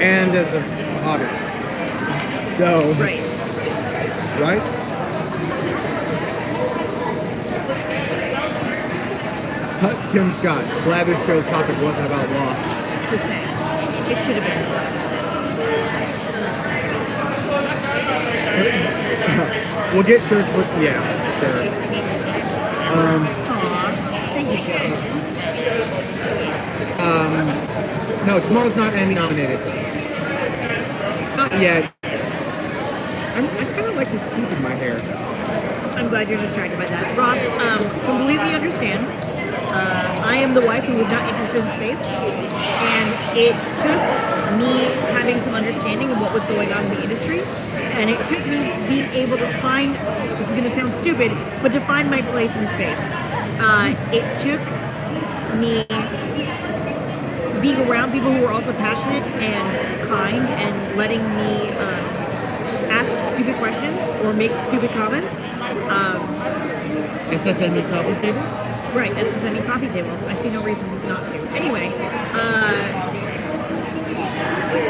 and as a hobby. So Right. right? Tim Scott, glad this show's topic wasn't about Lost. Just saying. It should have been. We'll get shirts with, yeah, sure. Aw. Thank you, Joe. No, tomorrow's not Emmy nominated. Not yet. I kind of like the swoop in my hair. I'm glad you're distracted by that. Ross, completely understand. I am the wife who was not interested in space, and it took me having some understanding of what was going on in the industry, and it took me being able to find, this is going to sound stupid, but to find my place in space. It took me being around people who were also passionate and kind and letting me ask stupid questions or make stupid comments. SSME coffee table? Right, as a semi-coffee table. I see no reason not to. Anyway,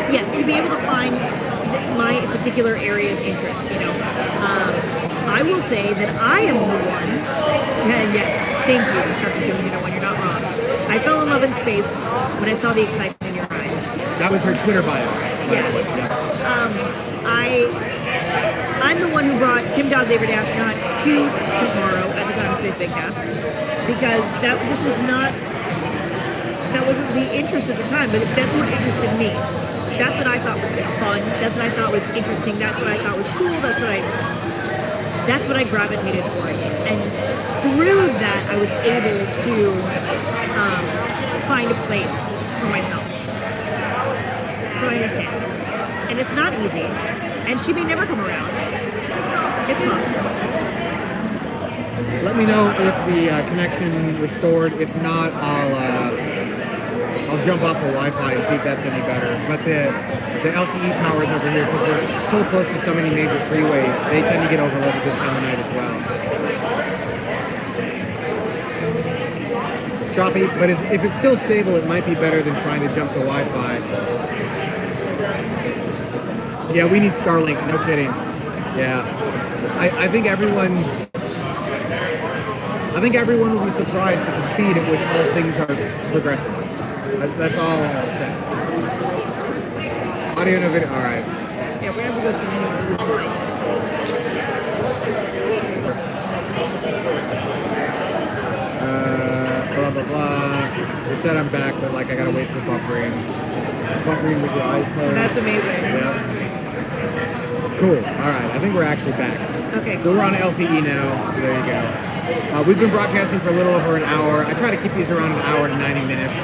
yes, to be able to find my particular area of interest, you know. I will say that I am the one, and yes, thank you, Instructor 701, you're not wrong. I fell in love in space when I saw the excitement in your eyes. That was her Twitter bio. Yeah. I'm the one who brought Tim Dowd David Astronaut to TMRO at the time of Space Bigcast because that wasn't the interest at the time, but that's what interested me. That's what I thought was fun. That's what I thought was interesting. That's what I thought was cool. That's what I gravitated towards. And through that, I was able to find a place for myself. So I understand. And it's not easy. And she may never come around. It's possible. Let me know if the connection restored. If not, I'll jump off the Wi-Fi and see if that's any better. But the LTE towers over here, because they're so close to so many major freeways, they tend to get overloaded this time of night as well. Choppy, but if it's still stable, it might be better than trying to jump to Wi-Fi. Yeah, we need Starlink, no kidding. Yeah. I think everyone will be surprised at the speed at which all things are progressing. That's all I'll say. Audio and video, alright. Yeah, we're going to go through Blah, blah, blah. They said I'm back, but like I gotta wait for buffering. buffering with your eyes closed. That's amazing. Yeah. Cool. All right. I think we're actually back. Okay. So we're on LTE now. So there you go. We've been broadcasting for a little over an hour. I try to keep these around an hour to 90 minutes.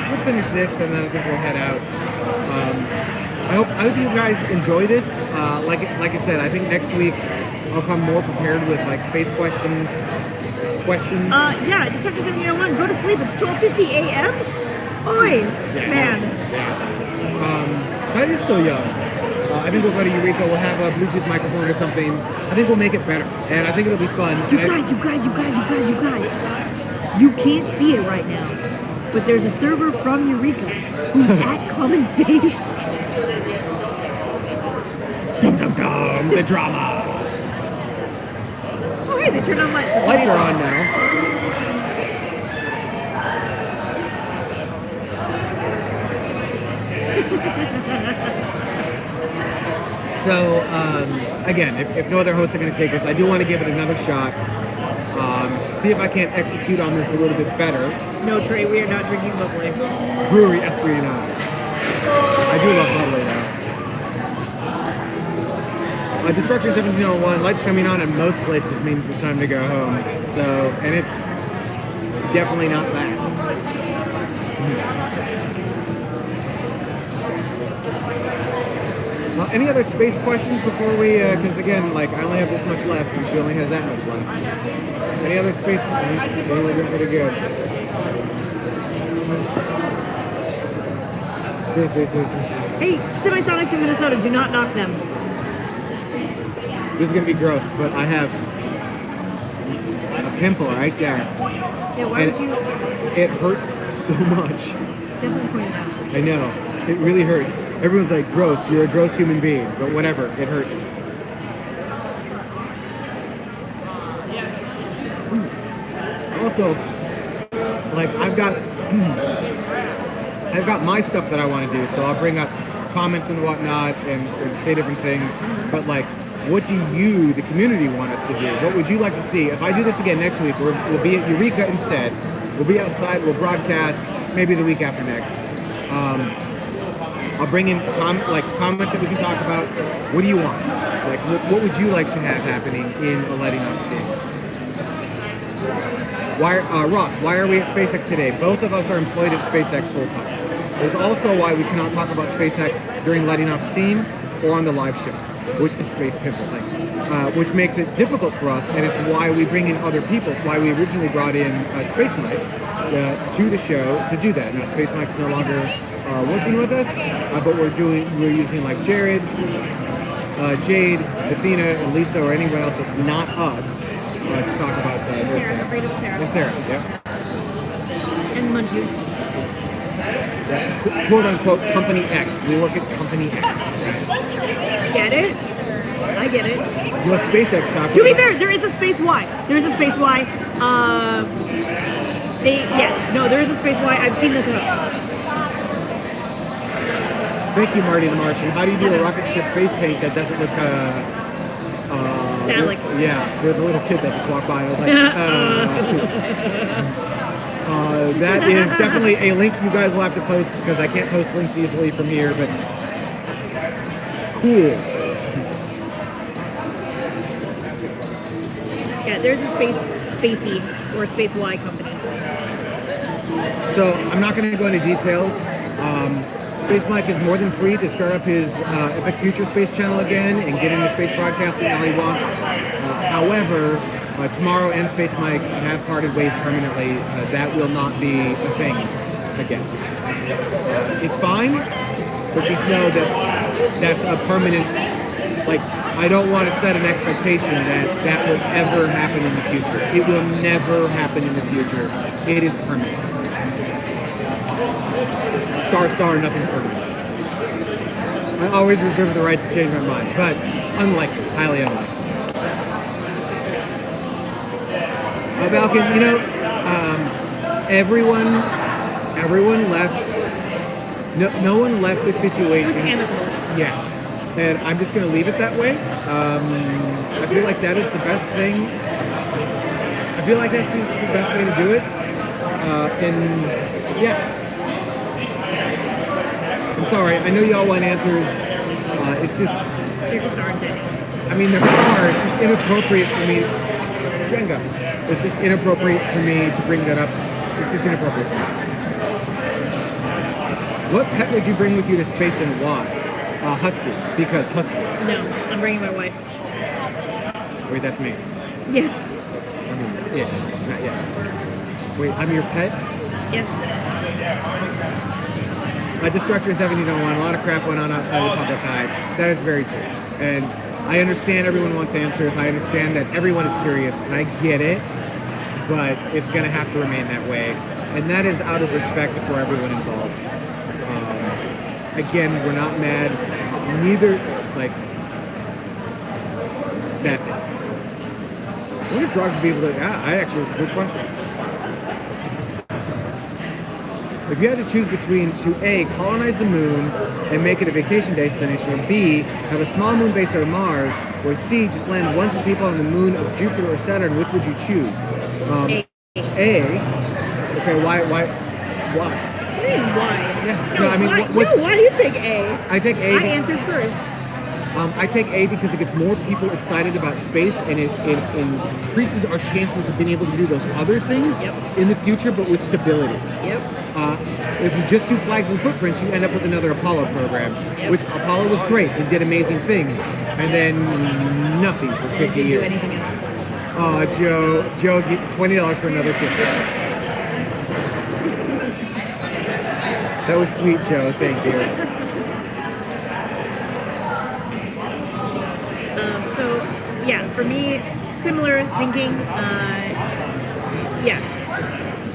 We'll finish this and then I think we'll head out. I hope you guys enjoy this. Like I said, I think next week I'll come more prepared with like space questions. Yeah, Destructor 701, go to sleep. It's 12:50 a.m. Oi, Yeah, man. Yeah. That is still young. I think we'll go to Eureka. We'll have a Bluetooth microphone or something. I think we'll make it better, and I think it'll be fun. You guys. You can't see it right now, but there's a server from Eureka who's at Common Space. Dum dum dum. The drama. Oh, hey, they turned on lights. That's Lights are amazing. on now. So, again, if no other hosts are going to take this, I do want to give it another shot. See if I can't execute on this a little bit better. No, Trey, we are not drinking bubbly. Brewery Esprit and I do love bubbly though. Destructor 1701, lights coming on in most places means it's time to go home. So, and it's definitely not that. Any other space questions before we, because again, like I only have this much left and she only has that much left. Any other space questions? We're doing pretty good. Hey, Semisonics from Minnesota, do not knock them. This is going to be gross, but I have a pimple right there. Yeah, why And would you? It hurts so much. Definitely point it out. I know. It really hurts. Everyone's like, gross, you're a gross human being. But whatever, it hurts. Also, like I've got my stuff that I want to do, so I'll bring up comments and whatnot and say different things. But like, what do you, the community, want us to do? What would you like to see? If I do this again next week, we'll be at Eureka instead. We'll be outside, we'll broadcast, maybe the week after next. I'll bring in comments that we can talk about. What do you want? Like, what would you like to have happening in a Letting Off Steam? Ross, why are we at SpaceX today? Both of us are employed at SpaceX full-time. There's also why we cannot talk about SpaceX during Letting Off Steam or on the live show, which is Space Pimple thing, which makes it difficult for us, and it's why we bring in other people. It's why we originally brought in Space Mike to the show to do that. Now, Space Mike's no longer working with us, but we're using like Jared, Jade, Athena, and Lisa, or anyone else that's not us to talk about Sarah, the freedom of Sarah. And Sarah, yeah. And Manju. Yeah. Quote unquote Company X. We work at Company X. Get it? I get it. You want SpaceX talk? To be fair, there is a Space Y. There is a Space Y. There is a Space Y. I've seen the code. Thank you, Marty the Martian. How do you do a rocket ship face paint that doesn't look Phallic. Yeah, there's a little kid that just walked by. I was like, that is definitely a link you guys will have to post because I can't post links easily from here, but cool. Yeah, there's a Spacey or Space Y company. So I'm not going to go into details. Space Mike is more than free to start up his Epic Future Space channel again and get into space broadcasting how he wants. However, TMRO and Space Mike have parted ways permanently. That will not be a thing again. It's fine, but just know that that's a permanent, like, I don't want to set an expectation that will ever happen in the future. It will never happen in the future. It is permanent. Star, nothing's permanent. I always reserve the right to change my mind, but unlikely, highly unlikely. Balkan, everyone left. No one left the situation. Yeah, and I'm just going to leave it that way. I feel like that is the best thing. I feel like that's just the best way to do it. And yeah. I'm sorry. I know y'all want answers. It's just, There just aren't any. I mean, there are. It's just inappropriate for me. Jenga. It's just inappropriate for me to bring that up. It's just inappropriate. What pet would you bring with you to space and why? Husky. Because husky. No, I'm bringing my wife. Wait, that's me. Yes. I mean, yeah, not yet. Wait, I'm your pet? Yes. Destructor 7001, a lot of crap went on outside the public eye. That is very true. And I understand everyone wants answers. I understand that everyone is curious, and I get it. But it's going to have to remain that way. And that is out of respect for everyone involved. Again, we're not mad. Neither, like, that's it. What if drugs be able to, actually, it's a good question. If you had to choose between to A, colonize the moon and make it a vacation destination, or B, have a small moon base on Mars, or C, just land once with people on the moon of Jupiter or Saturn, which would you choose? A. Okay, why? What do you mean, why? Yeah. No, No, I mean, why, what's- why do you take A? I take A. I answered first. I take A because it gets more people excited about space, and it increases our chances of being able to do those other things in the future, but with stability. Yep. If you just do flags and footprints, you end up with another Apollo program, which Apollo was great and did amazing things, and then nothing for 50 Didn't do years. anything else. Oh, Joe, get $20 for another kiss. That was sweet, Joe. Thank you. So, yeah, for me, similar thinking. Yeah,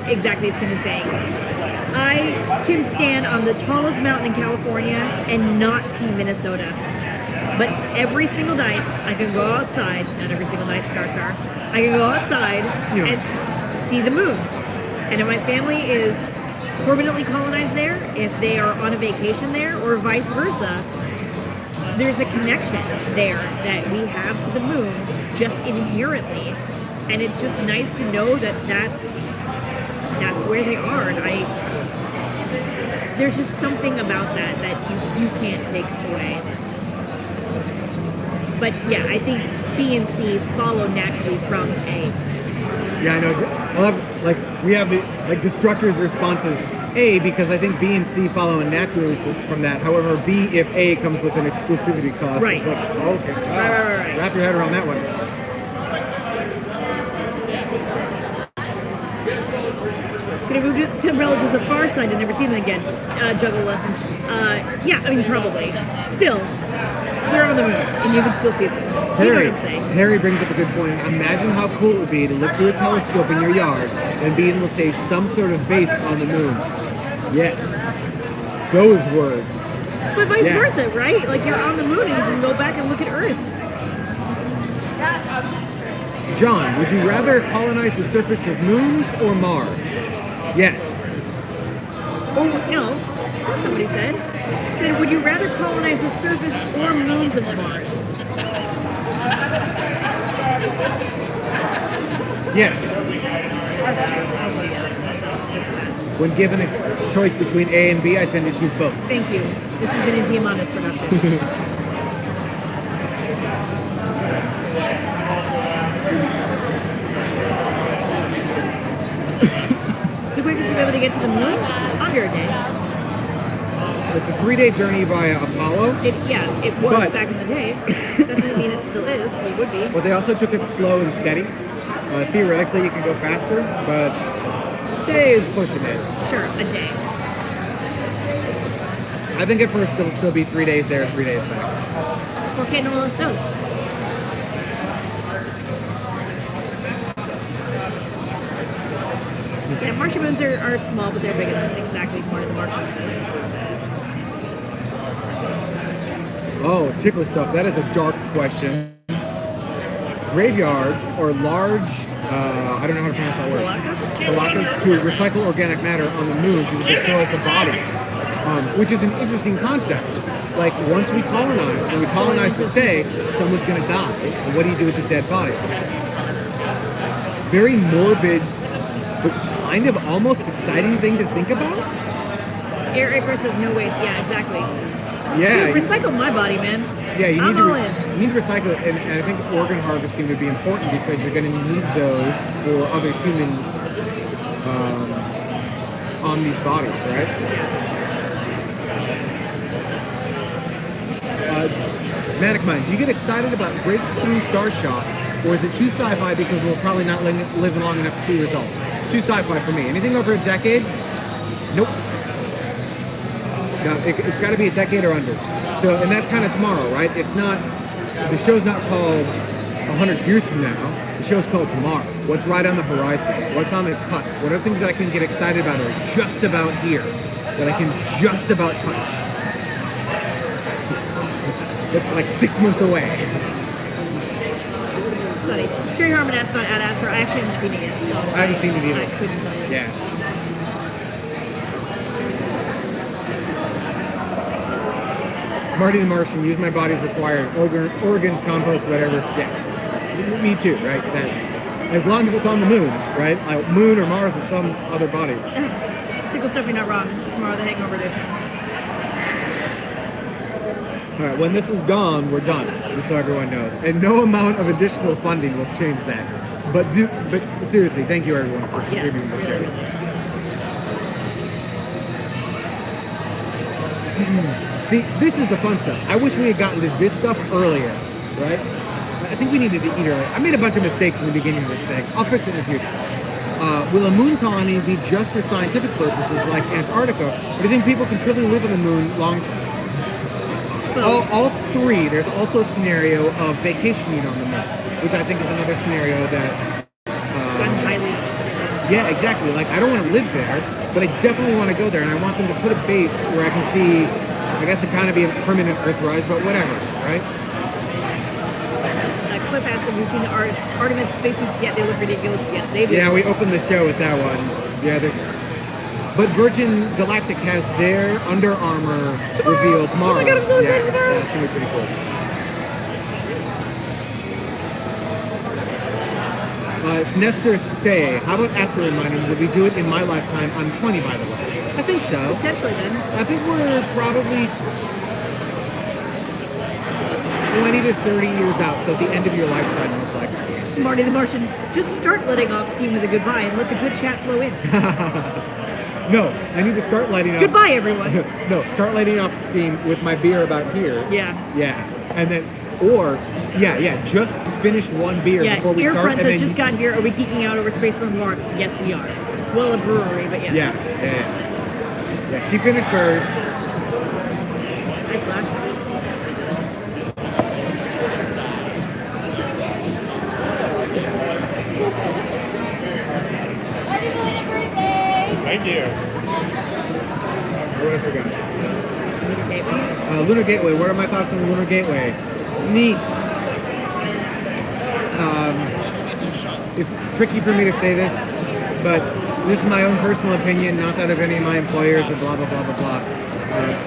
exactly as Tim is saying. I can stand on the tallest mountain in California and not see Minnesota. But every single night, I can go outside, not every single night, Star, I can go outside and see the moon. And if my family is permanently colonized there, if they are on a vacation there, or vice versa, there's a connection there that we have to the moon just inherently. And it's just nice to know that that's where they are. And there's just something about that you can't take away. But yeah, I think B and C follow naturally from A. Yeah, I know. We have the Destructor's responses A because I think B and C follow naturally from that. However, B if A comes with an exclusivity clause. Right. It's like, okay. Right. Wrap your head around that one. Could have moved some relative to the far side and never seen them again. Juggle lessons. Yeah, I mean, probably. Still, they're on the moon, and you can still see them. You know what I'm saying? Harry brings up a good point. Imagine how cool it would be to look through a telescope in your yard and be able to say some sort of base on the moon. Yes. Those words. But vice versa, right? Like, you're on the moon and you can go back and look at Earth. John, would you rather colonize the surface of moons or Mars? Yes. Oh, no. Somebody said, would you rather colonize the surface or moons of Mars? Yes. When given a choice between A and B, I tend to choose both. Thank you. This has been a TMRO production. The quickest you'll be able to get to the moon? Under a day. It's a 3-day journey via Apollo. It was But- back in the day. Doesn't mean it still is, but it would be. But they also took it slow and steady. Theoretically, you can go faster, but day is pushing it. Sure, a day. I think at first it'll still be 3 days there, 3 days back. ¿Por qué no los dos? Yeah, Martian moons are small, but they're big enough. Exactly, more than the Martian says. Oh, tickle stuff. That is a dark question. Graveyards are large, I don't know how to pronounce that word. Palakas to recycle organic matter on the moon to facilitate the body, which is an interesting concept. Like, once we colonize, and we colonize to stay, someone's going to die. And what do you do with the dead body? Very morbid, but kind of almost exciting thing to think about. Air Icarus says no waste. Yeah, exactly. Yeah. Dude, recycle my body, man. Yeah, you I'm need all to in. you need to recycle it, and I think organ harvesting would be important because you're going to need those for other humans on these bodies, right? Manic Mind, do you get excited about Breakthrough Starshot, or is it too sci-fi because we'll probably not live long enough to see results? Too sci-fi for me. Anything over a decade? Nope. No, it's got to be a decade or under. So, and that's kind of tomorrow, right? It's not, the show's not called 100 years from now. The show's called tomorrow. What's right on the horizon? What's on the cusp? What are things that I can get excited about or just about here that I can just about touch? That's like 6 months away. It's funny. Sherry Harmon asked about Ad Astra. I actually haven't seen it yet. So I haven't seen it either. I couldn't tell you. Yeah. Marty the Martian, use my body's required. Organs, compost, whatever. Yeah. Me too, right? That, as long as it's on the moon, right? Like moon or Mars or some other body. Tickle stuff, you're not wrong. Tomorrow, the Hangover Edition. All right, when this is gone, we're done, just so everyone knows. And no amount of additional funding will change that. But seriously, thank you everyone for contributing to the show. See, this is the fun stuff. I wish we had gotten to this stuff earlier, right? I think we needed to eat earlier. I made a bunch of mistakes in the beginning of this thing. I'll fix it in the future. Will a moon colony be just for scientific purposes like Antarctica, or do you think people can truly live on the moon long term? All three. There's also a scenario of vacationing on the moon, which I think is another scenario that... I'm highly interested in. Yeah, exactly. Like, I don't want to live there, but I definitely want to go there, and I want them to put a base where I can see, I guess it kind of be a permanent Earthrise, but whatever, right? Cliff asked if we've seen the Artemis spacesuits yet. They look ridiculous. Yes, they do. Yeah, we opened the show with that one. Yeah, but Virgin Galactic has their Under Armour reveal tomorrow. Oh my god, I'm so excited yeah, tomorrow! Yeah, it's going to be pretty cool. Nestor Say, how about asteroid mining? Would we do it in my lifetime? I'm 20, by the way. I think so. Potentially, then. I think we're probably 20 to 30 years out, so at the end of your lifetime, most likely. Marty the Martian, just start letting off steam with a goodbye and let the good chat flow in. No, I need to start lighting off. Goodbye, everyone. No, start lighting off steam with my beer about here. Yeah. Yeah. And then, just finish one beer before we start. Earfront has just gotten here. Are we geeking out over Space From War? Yes, we are. Well, a brewery, but yes. Yeah. Yeah, she finished hers. I have glasses. Thank you. What else we got? Gateway. Lunar Gateway. What are my thoughts on the Lunar Gateway? Neat. It's tricky for me to say this, but this is my own personal opinion, not that of any of my employers or blah, blah, blah, blah, blah.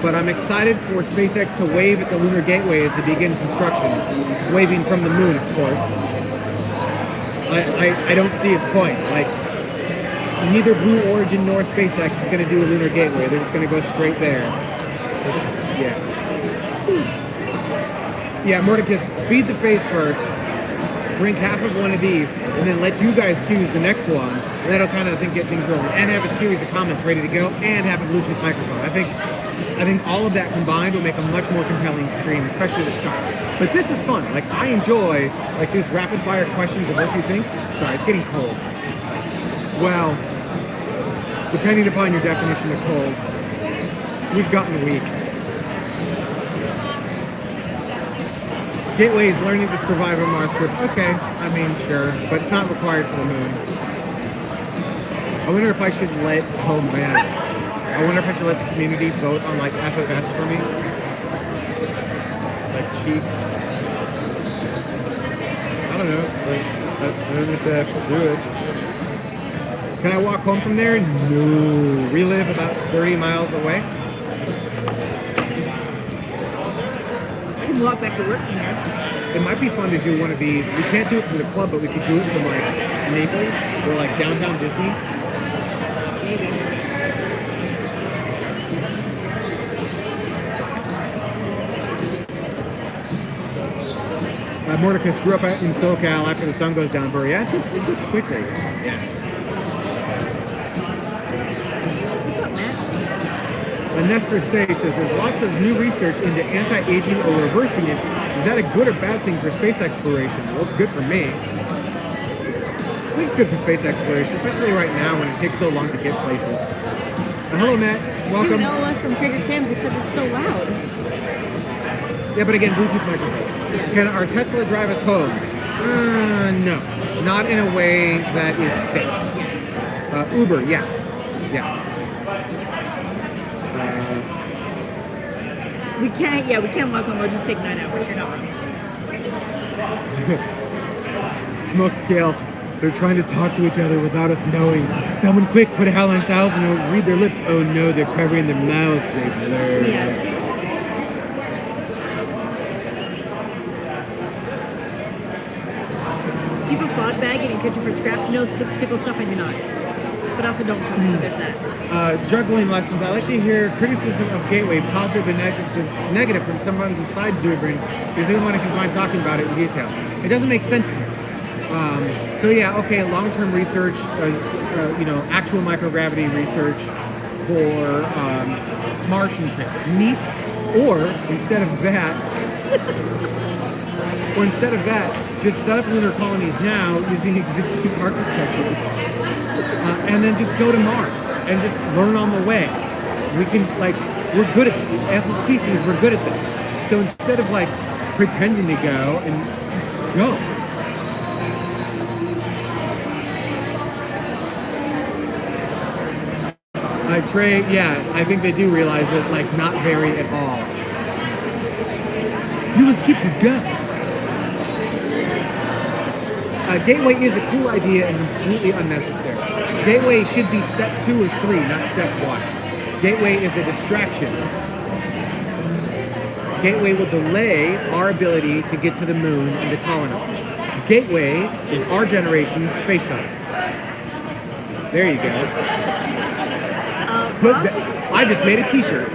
But I'm excited for SpaceX to wave at the Lunar Gateway as they begin construction. Waving from the moon, of course. I don't see its point. Like, neither Blue Origin nor SpaceX is going to do a Lunar Gateway. They're just going to go straight there. Yeah. Yeah, Mordecus, feed the face first. Drink half of one of these, and then let you guys choose the next one. And that'll kind of get things rolling. And have a series of comments ready to go, and have a Bluetooth microphone. I think all of that combined will make a much more compelling stream, especially the start. But this is fun. Like, I enjoy these rapid fire questions of what you think. Sorry, it's getting cold. Well, depending upon your definition of cold, we've gotten weak. Gateway is learning to survive a Mars trip. Okay, I mean, sure, but it's not required for the moon. I wonder if I should I wonder if I should let the community vote on FFS for me. Cheap. I don't know. I don't know if I have to do it. Can I walk home from there? No. We live about 30 miles away. I can walk back to work from there. It might be fun to do one of these. We can't do it from the club, but we could do it from Naples or downtown Disney. Maybe. Mordecai grew up in SoCal after the sun goes down, but yeah, it's quick right here. Yeah. What's up, Matt? And Nestor says there's lots of new research into anti-aging or reversing it. Is that a good or bad thing for space exploration? Well, it's good for me. I think it's good for space exploration, especially right now when it takes so long to get places. Hello, Matt. Welcome. Dude, LOS from Trader Sam's, except it's so loud. Yeah, but again, Bluetooth microphone. Can our Tesla drive us home? No. Not in a way that is safe. Uber, yeah. Yeah. We can't walk home. We'll just take 9 hours. You're not wrong. Smoke scale. They're trying to talk to each other without us knowing. Someone quick, put a HAL 9000 or read their lips. Oh no, they're covering their mouth. They blur. Yeah. Keep a fog bag in your kitchen for scraps. No tickle stuff, I do not. But also don't cook, so there's that. Juggling lessons. I like to hear criticism of Gateway, positive and negative from someone besides Zubrin, because anyone can find talking about it in detail. It doesn't make sense to me. So yeah, okay, long-term research, actual microgravity research for Martian trips. Neat. Or instead of that, just set up lunar colonies now using existing architectures, and then just go to Mars and just learn on the way. We can, we're good at it. As a species, we're good at that. So instead of pretending to go, and just go. Trey, yeah, I think they do realize it, not very at all. Fuel is cheap as go. Gateway is a cool idea and completely unnecessary. Gateway should be step 2 or 3, not step 1. Gateway is a distraction. Gateway will delay our ability to get to the moon and to colonize. Gateway is our generation's space shuttle. There you go. I just made a t-shirt.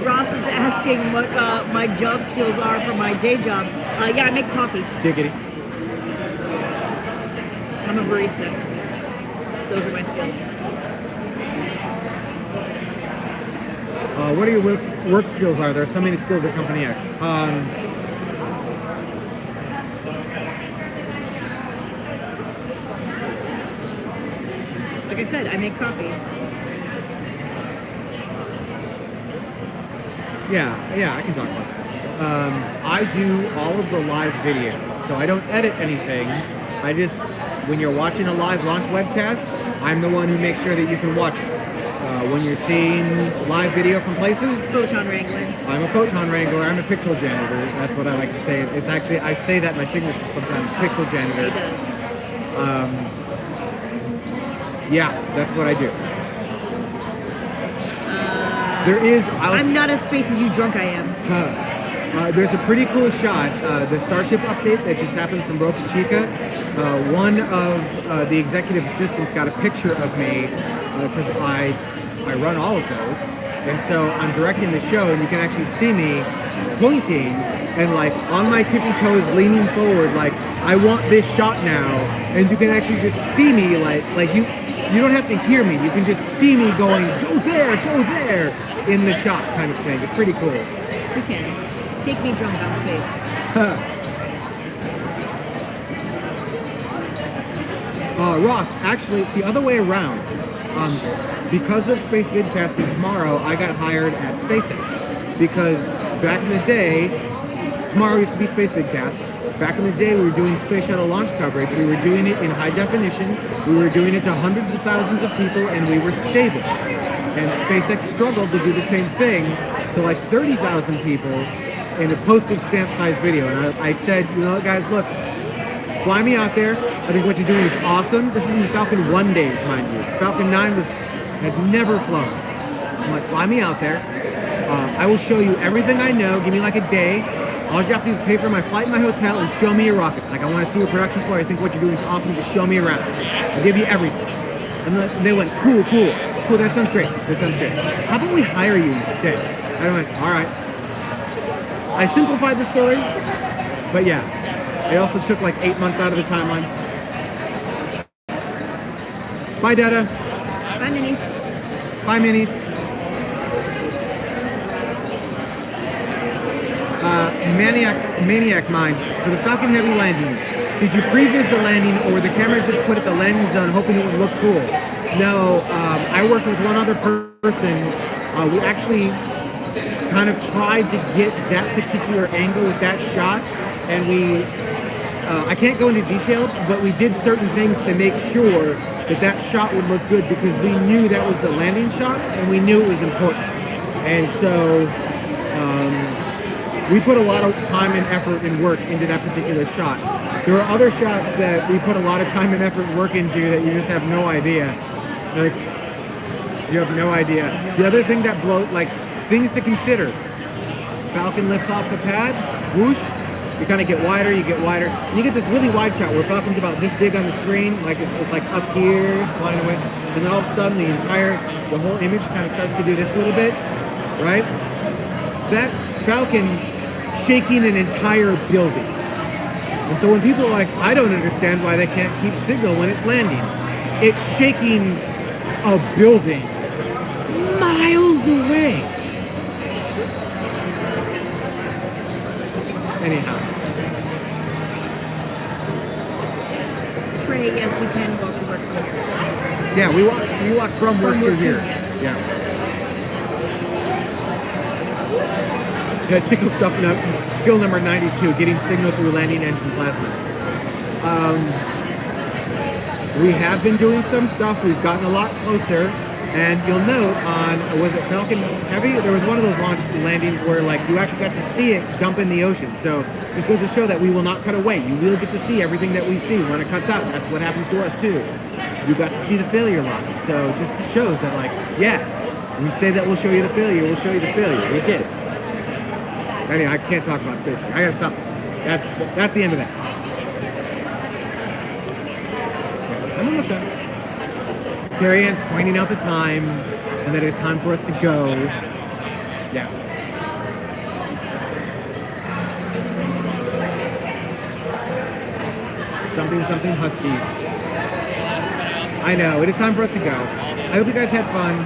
Ross is asking what my job skills are for my day job. Yeah, I make coffee. Giggity. I'm a barista. Those are my skills. What are your work skills are? There are so many skills at Company X. Like I said, I make coffee. Yeah, I can talk about that. I do all of the live video, so I don't edit anything. I just, when you're watching a live launch webcast, I'm the one who makes sure that you can watch it. When you're seeing live video from places, Photon wrangler. I'm a photon wrangler. I'm a pixel janitor. That's what I like to say. It's actually, I say that in my signature sometimes, pixel janitor. He does. Yeah, that's what I do. There is. I'm not as space as you drunk I am. There's a pretty cool shot. The Starship update that just happened from Boca Chica. One of the executive assistants got a picture of me because I run all of those, and so I'm directing the show, and you can actually see me pointing and on my tippy toes, leaning forward, I want this shot now, and you can actually just see me you don't have to hear me. You can just see me going, go there, in the shot kind of thing. It's pretty cool. You can. Take me drunk on space. Ross, actually, it's the other way around. Because of Space Vidcasting tomorrow, I got hired at SpaceX. Because back in the day, tomorrow used to be Space Vidcast. Back in the day, we were doing space shuttle launch coverage. We were doing it in high definition. We were doing it to hundreds of thousands of people, and we were stable. And SpaceX struggled to do the same thing to 30,000 people in a postage stamp sized video. And I said, you know what, guys, look, fly me out there. I think what you're doing is awesome. This is in the Falcon 1 days, mind you. Falcon 9 had never flown. I'm like, fly me out there. I will show you everything I know. Give me a day. All you have to do is pay for my flight and my hotel and show me your rockets. I want to see your production floor. I think what you're doing is awesome. Just show me around. I'll give you everything. And they went, cool, that sounds great. How about we hire you instead? I went, all right. I simplified the story, but yeah. They also took like 8 months out of the timeline. Bye, Dada. Bye, minis. Bye, minis. Maniac Mind. For the Falcon Heavy landing, did you previs the landing or the cameras just put at the landing zone hoping it would look cool? No, I worked with one other person. We actually kind of tried to get that particular angle with that shot, and we, I can't go into detail, but we did certain things to make sure that that shot would look good because we knew that was the landing shot and we knew it was important. And so we put a lot of time and effort and work into that particular shot. There are other shots that we put a lot of time and effort and work into that you just have no idea. Like, you have no idea. The other thing that things to consider. Falcon lifts off the pad, whoosh, you kind of get wider, and you get this really wide shot where Falcon's about this big on the screen, like it's like up here, flying away, and then all of a sudden the whole image kind of starts to do this a little bit, right? That's Falcon shaking an entire building. And so when people are like, I don't understand why they can't keep signal when it's landing. It's shaking a building miles away. Anyhow. Trey, yes, we can walk to work from here. Yeah, we walk from work to here. Yeah. Tickle stuff skill number 92, getting signal through landing engine plasma. We have been doing some stuff. We've gotten a lot closer. And you'll note on, was it Falcon Heavy? There was one of those launch landings where like you actually got to see it dump in the ocean. So this goes to show that we will not cut away. You will get to see everything that we see when it cuts out. That's what happens to us too. You got to see the failure line. So it just shows that like, yeah, we say that we'll show you the failure, we'll show you the failure. We did it. Anyway, I can't talk about SpaceX. I gotta stop. That's the end of that. I'm almost done. Carrie Ann's pointing out the time and that it's time for us to go. Yeah. Something Huskies. I know, it is time for us to go. I hope you guys had fun.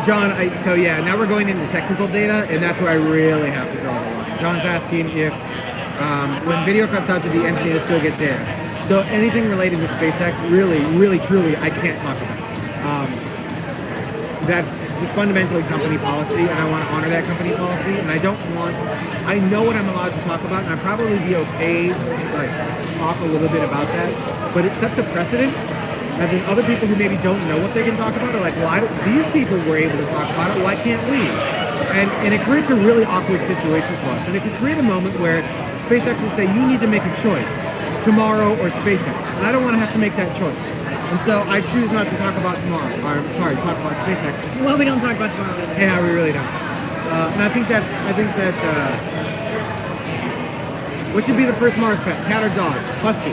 John, now we're going into technical data, and that's where I really have to draw the line. John's asking if when video cuts out, do the engineers still get data? So anything related to SpaceX, really, truly, I can't talk about. That's just fundamentally company policy, and I want to honor that company policy, and I know what I'm allowed to talk about, and I'd probably be okay to talk a little bit about that, but it sets a precedent. And then other people who maybe don't know what they can talk about are like, well, these people were able to talk about it, why can't we? And it creates a really awkward situation for us. And it could create a moment where SpaceX will say, you need to make a choice, TMRO or SpaceX. And I don't want to have to make that choice. And so I choose not to talk about talk about SpaceX. Well, we don't talk about tomorrow. Yeah, we really don't. And I think that what should be the first Mars pet, cat or dog? Husky.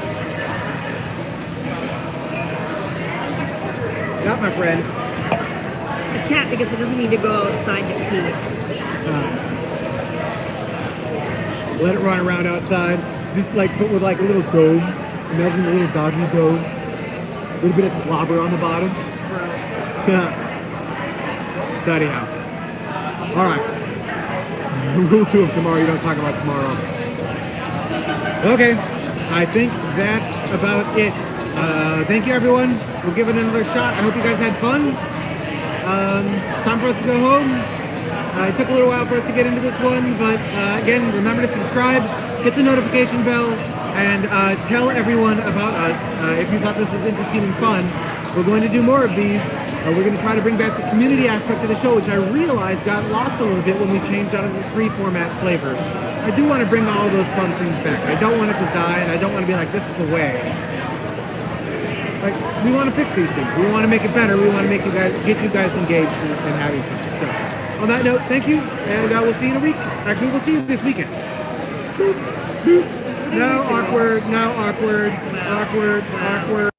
Got my friends. A cat, because it doesn't need to go outside to pee. Let it run around outside. Just like, but with like a little dome. Imagine a little doggy dome. A little bit of slobber on the bottom. Gross. So anyhow. Alright. Rule 2 of tomorrow, you don't talk about tomorrow. Okay. I think that's about it. Thank you, everyone. We'll give it another shot. I hope you guys had fun. It's time for us to go home. It took a little while for us to get into this one, but again, remember to subscribe, hit the notification bell, and tell everyone about us. If you thought this was interesting and fun, we're going to do more of these. We're going to try to bring back the community aspect of the show, which I realized got lost a little bit when we changed out of the free format flavor. I do want to bring all those fun things back. I don't want it to die, and I don't want to be like, this is the way. Like, we want to fix these things. We want to make it better. We want to make get you guys engaged and having fun. So, on that note, thank you, and we'll see you in a week. Actually, we'll see you this weekend. Boop, boop. No awkward, awkward.